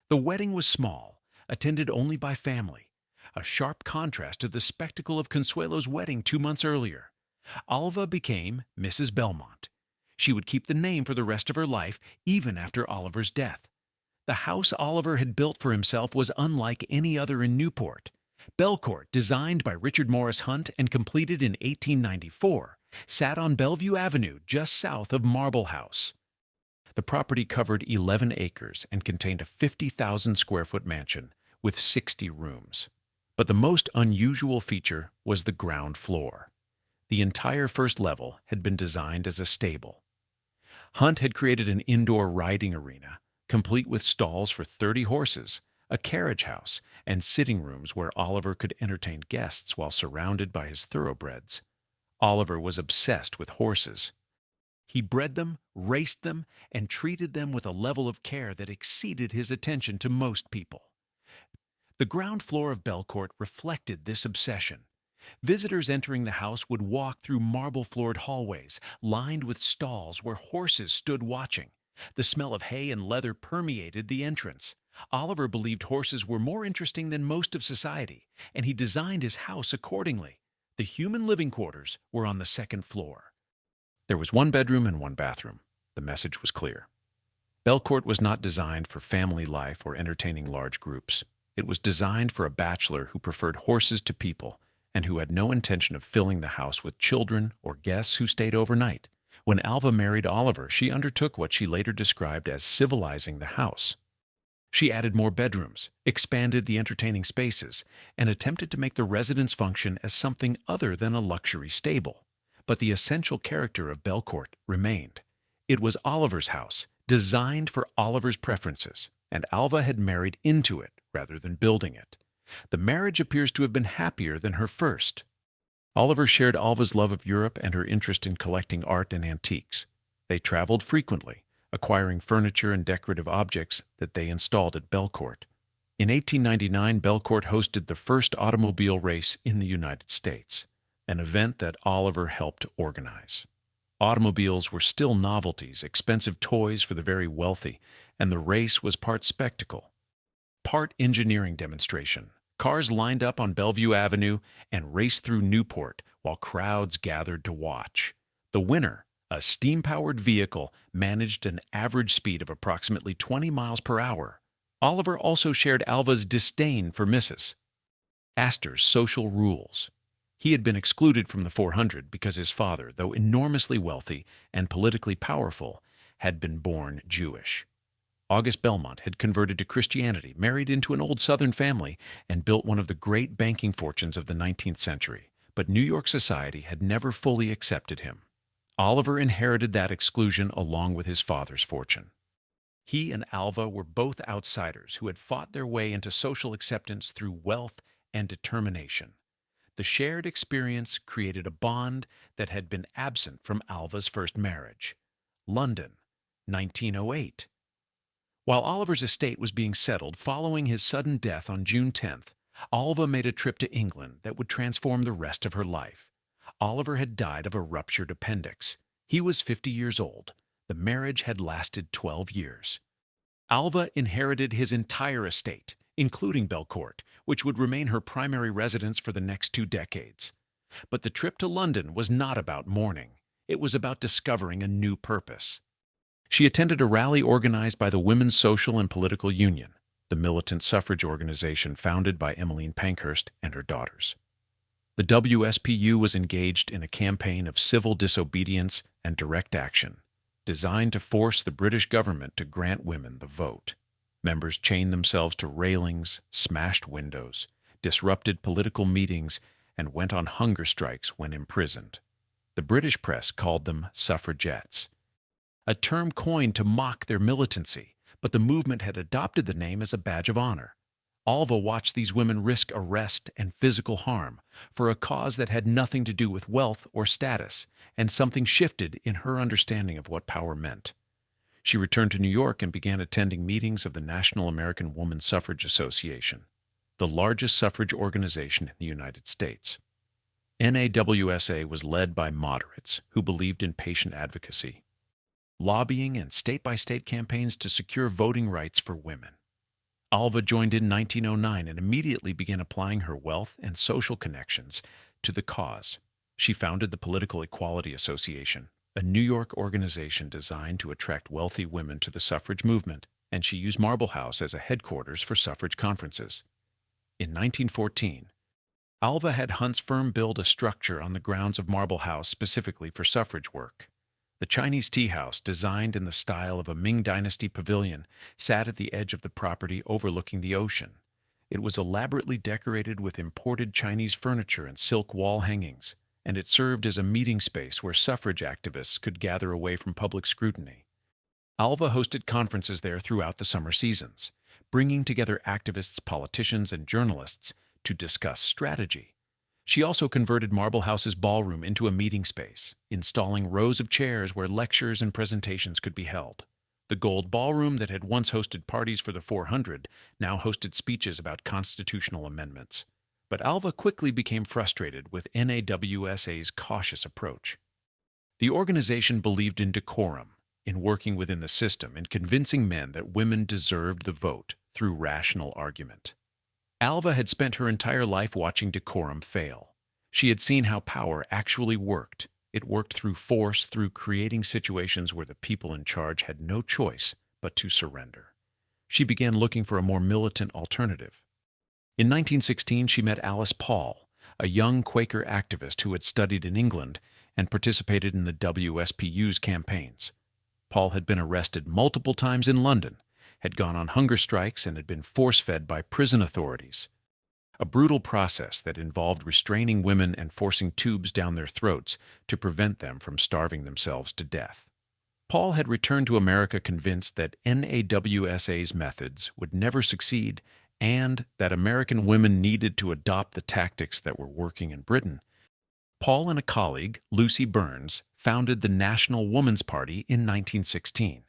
The wedding was small, attended only by family, a sharp contrast to the spectacle of Consuelo's wedding 2 months earlier. Alva became Mrs. Belmont. She would keep the name for the rest of her life, even after Oliver's death. The house Oliver had built for himself was unlike any other in Newport. Belcourt, designed by Richard Morris Hunt and completed in 1894, sat on Bellevue Avenue just south of Marble House. The property covered 11 acres and contained a 50,000-square-foot mansion with 60 rooms. But the most unusual feature was the ground floor. The entire first level had been designed as a stable. Hunt had created an indoor riding arena, complete with stalls for 30 horses, a carriage house, and sitting rooms where Oliver could entertain guests while surrounded by his thoroughbreds. Oliver was obsessed with horses. He bred them, raced them, and treated them with a level of care that exceeded his attention to most people. The ground floor of Belcourt reflected this obsession. Visitors entering the house would walk through marble-floored hallways, lined with stalls where horses stood watching. The smell of hay and leather permeated the entrance. Oliver believed horses were more interesting than most of society, and he designed his house accordingly. The human living quarters were on the second floor. There was 1 bedroom and 1 bathroom. The message was clear. Belcourt was not designed for family life or entertaining large groups. It was designed for a bachelor who preferred horses to people and who had no intention of filling the house with children or guests who stayed overnight. When Alva married Oliver, she undertook what she later described as civilizing the house. She added more bedrooms, expanded the entertaining spaces, and attempted to make the residence function as something other than a luxury stable. But the essential character of Belcourt remained. It was Oliver's house, designed for Oliver's preferences, and Alva had married into it rather than building it. The marriage appears to have been happier than her first. Oliver shared Alva's love of Europe and her interest in collecting art and antiques. They traveled frequently, acquiring furniture and decorative objects that they installed at Belcourt. In 1899, Belcourt hosted the first automobile race in the United States, an event that Oliver helped organize. Automobiles were still novelties, expensive toys for the very wealthy, and the race was part spectacle, part engineering demonstration. Cars lined up on Bellevue Avenue and raced through Newport while crowds gathered to watch. The winner, a steam-powered vehicle, managed an average speed of approximately 20 miles per hour. Oliver also shared Alva's disdain for Mrs. Astor's social rules. He had been excluded from the 400 because his father, though enormously wealthy and politically powerful, had been born Jewish. August Belmont had converted to Christianity, married into an old Southern family, and built one of the great banking fortunes of the 19th century. But New York society had never fully accepted him. Oliver inherited that exclusion along with his father's fortune. He and Alva were both outsiders who had fought their way into social acceptance through wealth and determination. The shared experience created a bond that had been absent from Alva's first marriage. London, 1908. While Oliver's estate was being settled following his sudden death on June 10th, Alva made a trip to England that would transform the rest of her life. Oliver had died of a ruptured appendix. He was 50 years old. The marriage had lasted 12 years. Alva inherited his entire estate, including Belcourt, which would remain her primary residence for the next 2 decades. But the trip to London was not about mourning. It was about discovering a new purpose. She attended a rally organized by the Women's Social and Political Union, the militant suffrage organization founded by Emmeline Pankhurst and her daughters. The WSPU was engaged in a campaign of civil disobedience and direct action, designed to force the British government to grant women the vote. Members chained themselves to railings, smashed windows, disrupted political meetings, and went on hunger strikes when imprisoned. The British press called them suffragettes, a term coined to mock their militancy, but the movement had adopted the name as a badge of honor. Alva watched these women risk arrest and physical harm for a cause that had nothing to do with wealth or status, and something shifted in her understanding of what power meant. She returned to New York and began attending meetings of the National American Woman Suffrage Association, the largest suffrage organization in the United States. NAWSA was led by moderates who believed in patient advocacy, lobbying and state-by-state campaigns to secure voting rights for women. Alva joined in 1909 and immediately began applying her wealth and social connections to the cause. She founded the Political Equality Association, a New York organization designed to attract wealthy women to the suffrage movement, and she used Marble House as a headquarters for suffrage conferences. In 1914, Alva had Hunt's firm build a structure on the grounds of Marble House specifically for suffrage work. The Chinese tea house, designed in the style of a Ming Dynasty pavilion, sat at the edge of the property overlooking the ocean. It was elaborately decorated with imported Chinese furniture and silk wall hangings, and it served as a meeting space where suffrage activists could gather away from public scrutiny. Alva hosted conferences there throughout the summer seasons, bringing together activists, politicians, and journalists to discuss strategy. She also converted Marble House's ballroom into a meeting space, installing rows of chairs where lectures and presentations could be held. The Gold Ballroom that had once hosted parties for the 400 now hosted speeches about constitutional amendments. But Alva quickly became frustrated with NAWSA's cautious approach. The organization believed in decorum, in working within the system, and convincing men that women deserved the vote through rational argument. Alva had spent her entire life watching decorum fail. She had seen how power actually worked. It worked through force, through creating situations where the people in charge had no choice but to surrender. She began looking for a more militant alternative. In 1916, she met Alice Paul, a young Quaker activist who had studied in England and participated in the WSPU's campaigns. Paul had been arrested multiple times in London, had gone on hunger strikes, and had been force-fed by prison authorities. A brutal process that involved restraining women and forcing tubes down their throats to prevent them from starving themselves to death. Paul had returned to America convinced that NAWSA's methods would never succeed and that American women needed to adopt the tactics that were working in Britain, Paul and a colleague, Lucy Burns, founded the National Woman's Party in 1916.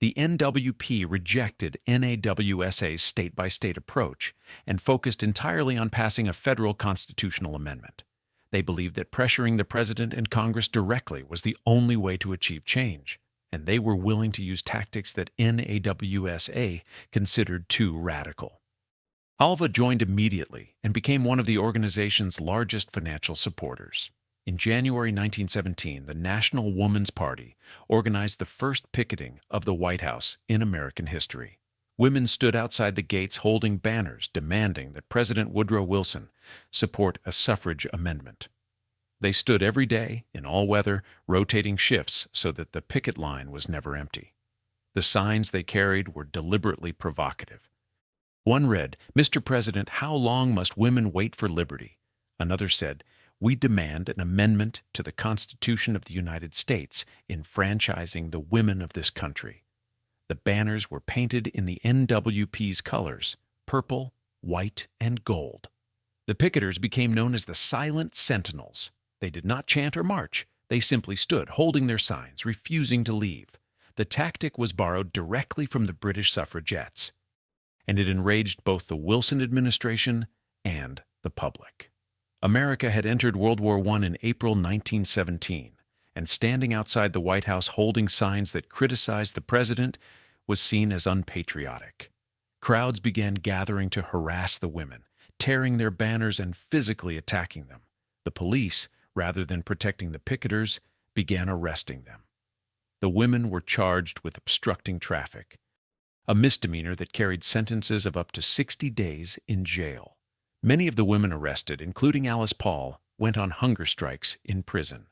The NWP rejected NAWSA's state-by-state approach and focused entirely on passing a federal constitutional amendment. They believed that pressuring the president and Congress directly was the only way to achieve change, and they were willing to use tactics that NAWSA considered too radical. Alva joined immediately and became one of the organization's largest financial supporters. In January 1917, the National Woman's Party organized the first picketing of the White House in American history. Women stood outside the gates holding banners demanding that President Woodrow Wilson support a suffrage amendment. They stood every day, in all weather, rotating shifts so that the picket line was never empty. The signs they carried were deliberately provocative. One read, "Mr. President, how long must women wait for liberty?" Another said, "We demand an amendment to the Constitution of the United States enfranchising the women of this country." The banners were painted in the NWP's colors, purple, white, and gold. The picketers became known as the Silent Sentinels. They did not chant or march. They simply stood, holding their signs, refusing to leave. The tactic was borrowed directly from the British suffragettes, and it enraged both the Wilson administration and the public. America had entered World War I in April 1917, and standing outside the White House holding signs that criticized the president was seen as unpatriotic. Crowds began gathering to harass the women, tearing their banners and physically attacking them. The police, rather than protecting the picketers, began arresting them. The women were charged with obstructing traffic, a misdemeanor that carried sentences of up to 60 days in jail. Many of the women arrested, including Alice Paul, went on hunger strikes in prison.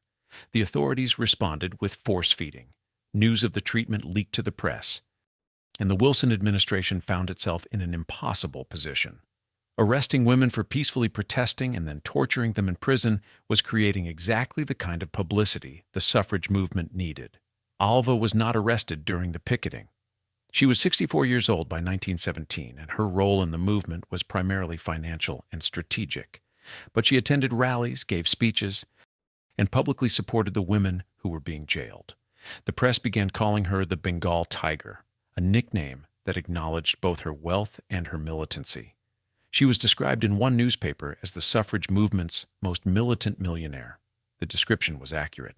The authorities responded with force-feeding. News of the treatment leaked to the press, and the Wilson administration found itself in an impossible position. Arresting women for peacefully protesting and then torturing them in prison was creating exactly the kind of publicity the suffrage movement needed. Alva was not arrested during the picketing. She was 64 years old by 1917, and her role in the movement was primarily financial and strategic. But she attended rallies, gave speeches, and publicly supported the women who were being jailed. The press began calling her the Bengal Tiger, a nickname that acknowledged both her wealth and her militancy. She was described in one newspaper as the suffrage movement's most militant millionaire. The description was accurate.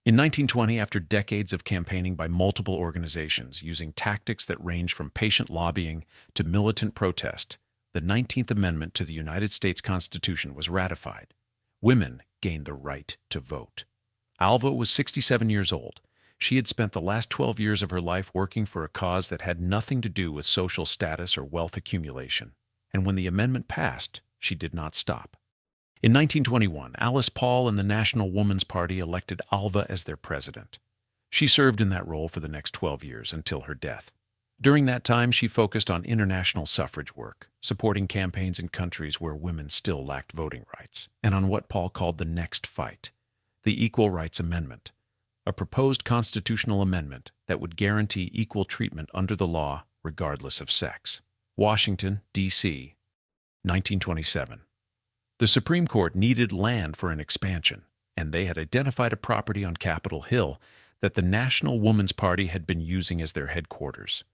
In 1920, after decades of campaigning by multiple organizations using tactics that range from patient lobbying to militant protest, the 19th Amendment to the United States Constitution was ratified. Women gained the right to vote. Alva was 67 years old. She had spent the last 12 years of her life working for a cause that had nothing to do with social status or wealth accumulation. And when the amendment passed, she did not stop. In 1921, Alice Paul and the National Woman's Party elected Alva as their president. She served in that role for the next 12 years until her death. During that time, she focused on international suffrage work, supporting campaigns in countries where women still lacked voting rights, and on what Paul called the next fight, the Equal Rights Amendment, a proposed constitutional amendment that would guarantee equal treatment under the law regardless of sex. Washington, D.C., 1927. The Supreme Court needed land for an expansion, and they had identified a property on Capitol Hill that the National Woman's Party had been using as their headquarters.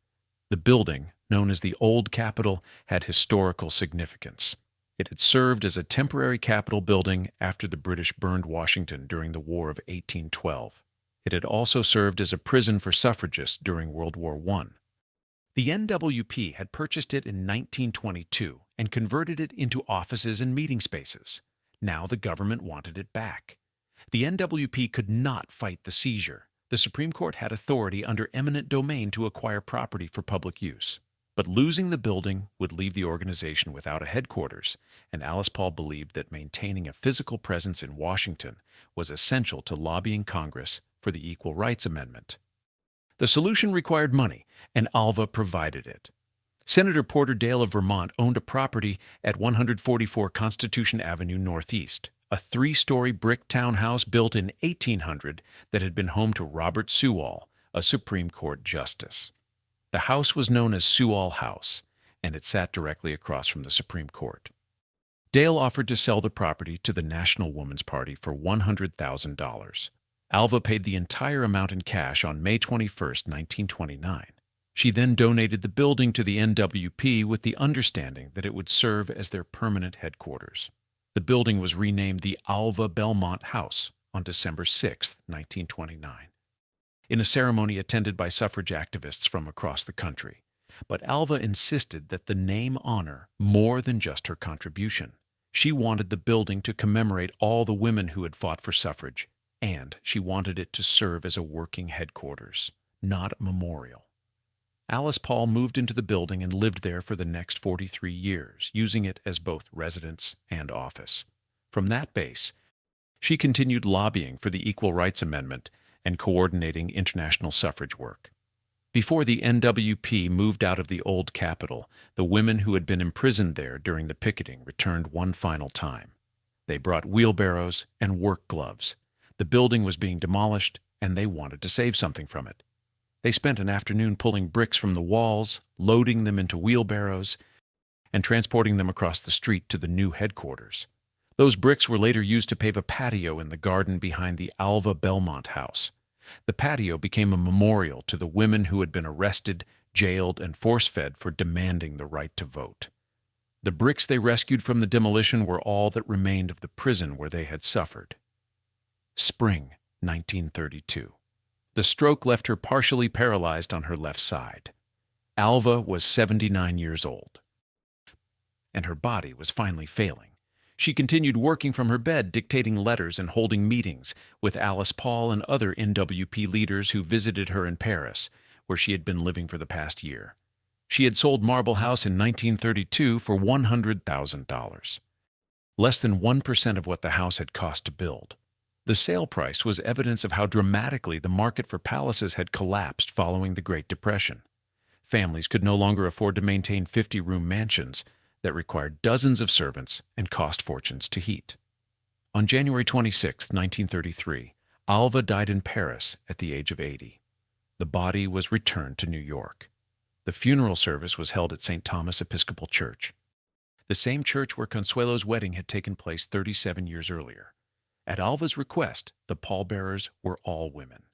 The building, known as the Old Capitol, had historical significance. It had served as a temporary Capitol building after the British burned Washington during the War of 1812. It had also served as a prison for suffragists during World War I. The NWP had purchased it in 1922 and converted it into offices and meeting spaces. Now the government wanted it back. The NWP could not fight the seizure. The Supreme Court had authority under eminent domain to acquire property for public use. But losing the building would leave the organization without a headquarters, and Alice Paul believed that maintaining a physical presence in Washington was essential to lobbying Congress for the Equal Rights Amendment. The solution required money, and Alva provided it. Senator Porter Dale of Vermont owned a property at 144 Constitution Avenue Northeast, a 3-story brick townhouse built in 1800 that had been home to Robert Sewall, a Supreme Court justice. The house was known as Sewall House, and it sat directly across from the Supreme Court. Dale offered to sell the property to the National Woman's Party for $100,000. Alva paid the entire amount in cash on May 21, 1929. She then donated the building to the NWP with the understanding that it would serve as their permanent headquarters. The building was renamed the Oliver Belmont House on December 6, 1929, in a ceremony attended by suffrage activists from across the country. But Alva insisted that the name honor more than just her contribution. She wanted the building to commemorate all the women who had fought for suffrage, and she wanted it to serve as a working headquarters, not a memorial. Alice Paul moved into the building and lived there for the next 43 years, using it as both residence and office. From that base, she continued lobbying for the Equal Rights Amendment and coordinating international suffrage work. Before the NWP moved out of the old Capitol, the women who had been imprisoned there during the picketing returned one final time. They brought wheelbarrows and work gloves. The building was being demolished, and they wanted to save something from it. They spent an afternoon pulling bricks from the walls, loading them into wheelbarrows, and transporting them across the street to the new headquarters. Those bricks were later used to pave a patio in the garden behind the Alva Belmont House. The patio became a memorial to the women who had been arrested, jailed, and force-fed for demanding the right to vote. The bricks they rescued from the demolition were all that remained of the prison where they had suffered. Spring 1932. The stroke left her partially paralyzed on her left side. Alva was 79 years old, and her body was finally failing. She continued working from her bed, dictating letters and holding meetings with Alice Paul and other NWP leaders who visited her in Paris, where she had been living for the past year. She had sold Marble House in 1932 for $100,000, less than 1% of what the house had cost to build. The sale price was evidence of how dramatically the market for palaces had collapsed following the Great Depression. Families could no longer afford to maintain 50-room mansions that required dozens of servants and cost fortunes to heat. On January 26, 1933, Alva died in Paris at the age of 80. The body was returned to New York. The funeral service was held at St. Thomas Episcopal Church, the same church where Consuelo's wedding had taken place 37 years earlier. At Alva's request, the pallbearers were all women.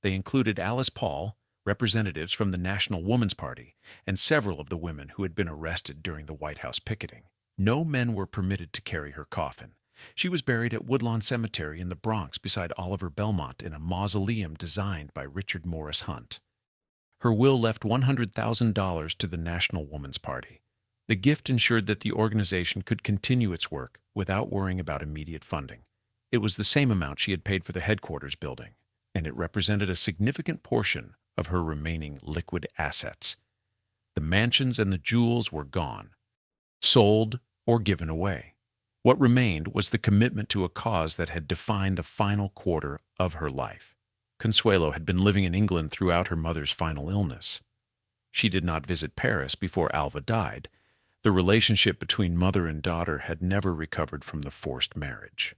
They included Alice Paul, representatives from the National Woman's Party, and several of the women who had been arrested during the White House picketing. No men were permitted to carry her coffin. She was buried at Woodlawn Cemetery in the Bronx beside Oliver Belmont in a mausoleum designed by Richard Morris Hunt. Her will left $100,000 to the National Woman's Party. The gift ensured that the organization could continue its work without worrying about immediate funding. It was the same amount she had paid for the headquarters building, and it represented a significant portion of her remaining liquid assets. The mansions and the jewels were gone, sold or given away. What remained was the commitment to a cause that had defined the final quarter of her life. Consuelo had been living in England throughout her mother's final illness. She did not visit Paris before Alva died. The relationship between mother and daughter had never recovered from the forced marriage.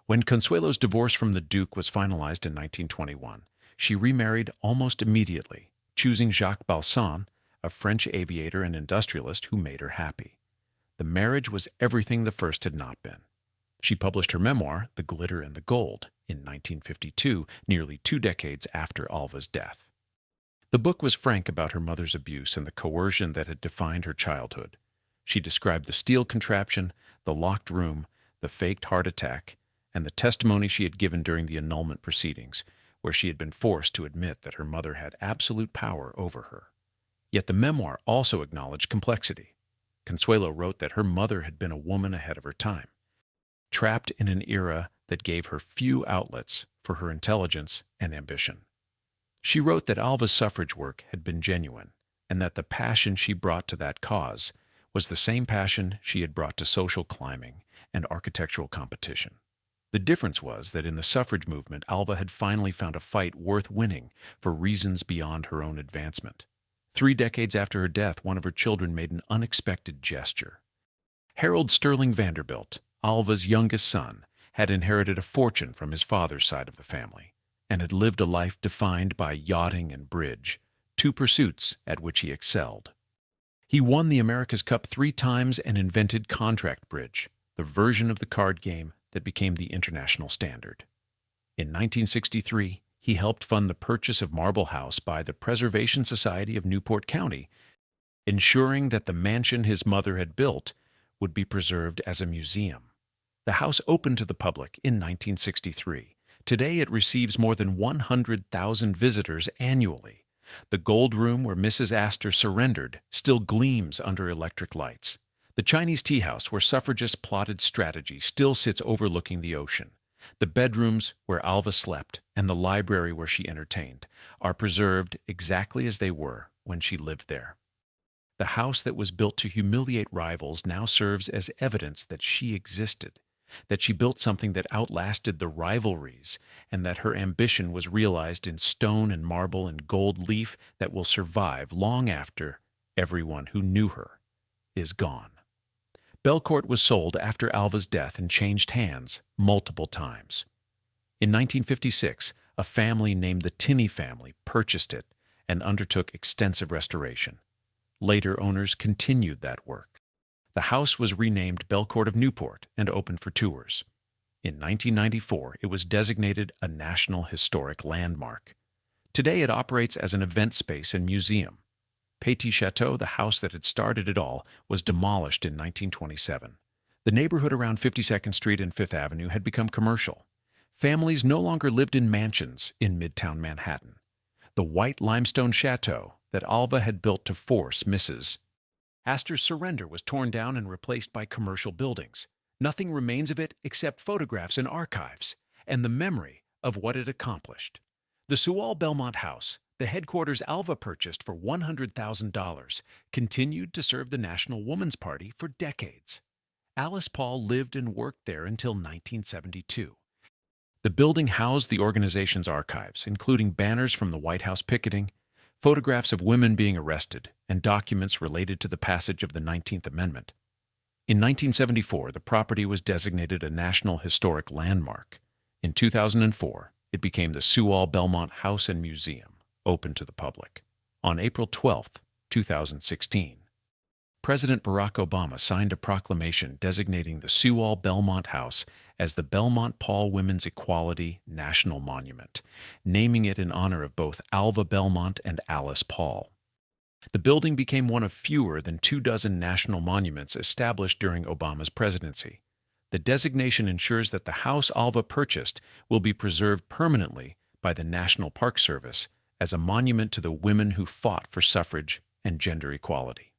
When Consuelo's divorce from the Duke was finalized in 1921, she remarried almost immediately, choosing Jacques Balsan, a French aviator and industrialist who made her happy. The marriage was everything the first had not been. She published her memoir, The Glitter and the Gold, in 1952, nearly 2 decades after Alva's death. The book was frank about her mother's abuse and the coercion that had defined her childhood. She described the steel contraption, the locked room, the faked heart attack, and the testimony she had given during the annulment proceedings, where she had been forced to admit that her mother had absolute power over her. Yet the memoir also acknowledged complexity. Consuelo wrote that her mother had been a woman ahead of her time, trapped in an era that gave her few outlets for her intelligence and ambition. She wrote that Alva's suffrage work had been genuine, and that the passion she brought to that cause was the same passion she had brought to social climbing and architectural competition. The difference was that in the suffrage movement, Alva had finally found a fight worth winning for reasons beyond her own advancement. 3 decades after her death, one of her children made an unexpected gesture. Harold Sterling Vanderbilt, Alva's youngest son, had inherited a fortune from his father's side of the family, and had lived a life defined by yachting and bridge, 2 pursuits at which he excelled. He won the America's Cup 3 times and invented contract bridge, the version of the card game that became the international standard. In 1963, he helped fund the purchase of Marble House by the Preservation Society of Newport County, ensuring that the mansion his mother had built would be preserved as a museum. The house opened to the public in 1963. Today it receives more than 100,000 visitors annually. The gold room where Mrs. Astor surrendered still gleams under electric lights. The Chinese tea house where suffragists plotted strategy still sits overlooking the ocean. The bedrooms where Alva slept and the library where she entertained are preserved exactly as they were when she lived there. The house that was built to humiliate rivals now serves as evidence that she existed, that she built something that outlasted the rivalries, and that her ambition was realized in stone and marble and gold leaf that will survive long after everyone who knew her is gone. Belcourt was sold after Alva's death and changed hands multiple times. In 1956, a family named the Tinney family purchased it and undertook extensive restoration. Later owners continued that work. The house was renamed Belcourt of Newport and opened for tours. In 1994, it was designated a National Historic Landmark. Today it operates as an event space and museum. Petit Chateau, the house that had started it all, was demolished in 1927. The neighborhood around 52nd Street and Fifth Avenue had become commercial. Families no longer lived in mansions in Midtown Manhattan. The white limestone chateau that Alva had built to force Mrs. Astor's surrender was torn down and replaced by commercial buildings. Nothing remains of it except photographs and archives, and the memory of what it accomplished. The Oliver Belmont House, the headquarters Alva purchased for $100,000, continued to serve the National Woman's Party for decades. Alice Paul lived and worked there until 1972. The building housed the organization's archives, including banners from the White House picketing, photographs of women being arrested, and documents related to the passage of the 19th Amendment. In 1974, the property was designated a National Historic Landmark. In 2004, it became the Oliver Belmont House and Museum, open to the public. On April 12, 2016, President Barack Obama signed a proclamation designating the Oliver Belmont House as the Belmont Paul Women's Equality National Monument, naming it in honor of both Alva Belmont and Alice Paul. The building became one of fewer than 24 national monuments established during Obama's presidency. The designation ensures that the house Alva purchased will be preserved permanently by the National Park Service as a monument to the women who fought for suffrage and gender equality.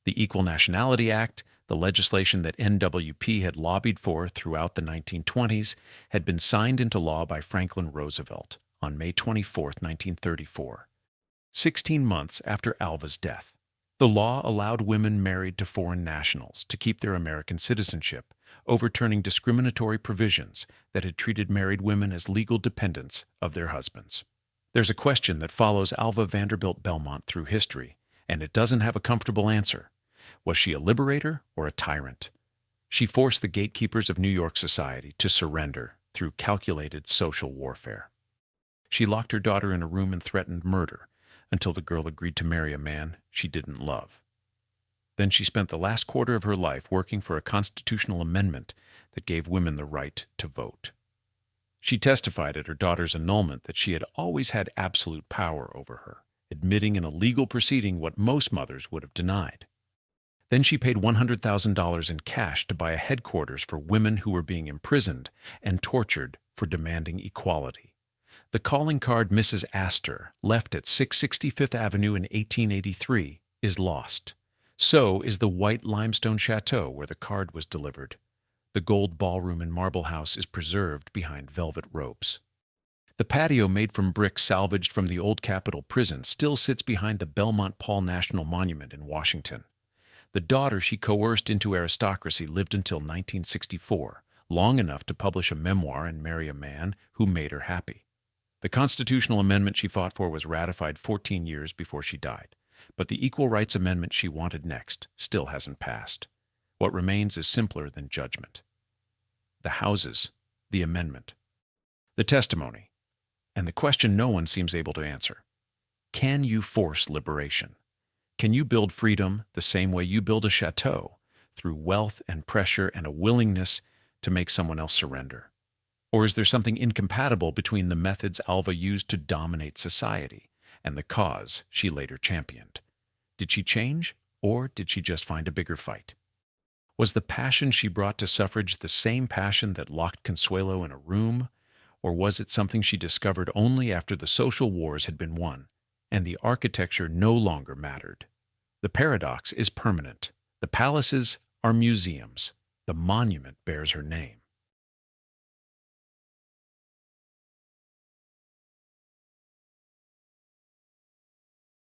The Equal Nationality Act, the legislation that NWP had lobbied for throughout the 1920s, had been signed into law by Franklin Roosevelt on May 24, 1934, 16 months after Alva's death. The law allowed women married to foreign nationals to keep their American citizenship, overturning discriminatory provisions that had treated married women as legal dependents of their husbands. There's a question that follows Alva Vanderbilt Belmont through history, and it doesn't have a comfortable answer. Was she a liberator or a tyrant? She forced the gatekeepers of New York society to surrender through calculated social warfare. She locked her daughter in a room and threatened murder until the girl agreed to marry a man she didn't love. Then she spent the last quarter of her life working for a constitutional amendment that gave women the right to vote. She testified at her daughter's annulment that she had always had absolute power over her, admitting in a legal proceeding what most mothers would have denied. Then she paid $100,000 in cash to buy a headquarters for women who were being imprisoned and tortured for demanding equality. The calling card Mrs. Astor left at 660 Fifth Avenue in 1883 is lost. So is the white limestone chateau where the card was delivered. The gold ballroom and marble house is preserved behind velvet ropes. The patio made from bricks salvaged from the old Capitol prison still sits behind the Belmont Paul National Monument in Washington. The daughter she coerced into aristocracy lived until 1964, long enough to publish a memoir and marry a man who made her happy. The constitutional amendment she fought for was ratified 14 years before she died, but the Equal Rights Amendment she wanted next still hasn't passed. What remains is simpler than judgment. The houses, the amendment, the testimony, and the question no one seems able to answer. Can you force liberation? Can you build freedom the same way you build a chateau, through wealth and pressure and a willingness to make someone else surrender? Or is there something incompatible between the methods Alva used to dominate society and the cause she later championed? Did she change, or did she just find a bigger fight? Was the passion she brought to suffrage the same passion that locked Consuelo in a room, or was it something she discovered only after the social wars had been won and the architecture no longer mattered? The paradox is permanent. The palaces are museums. The monument bears her name.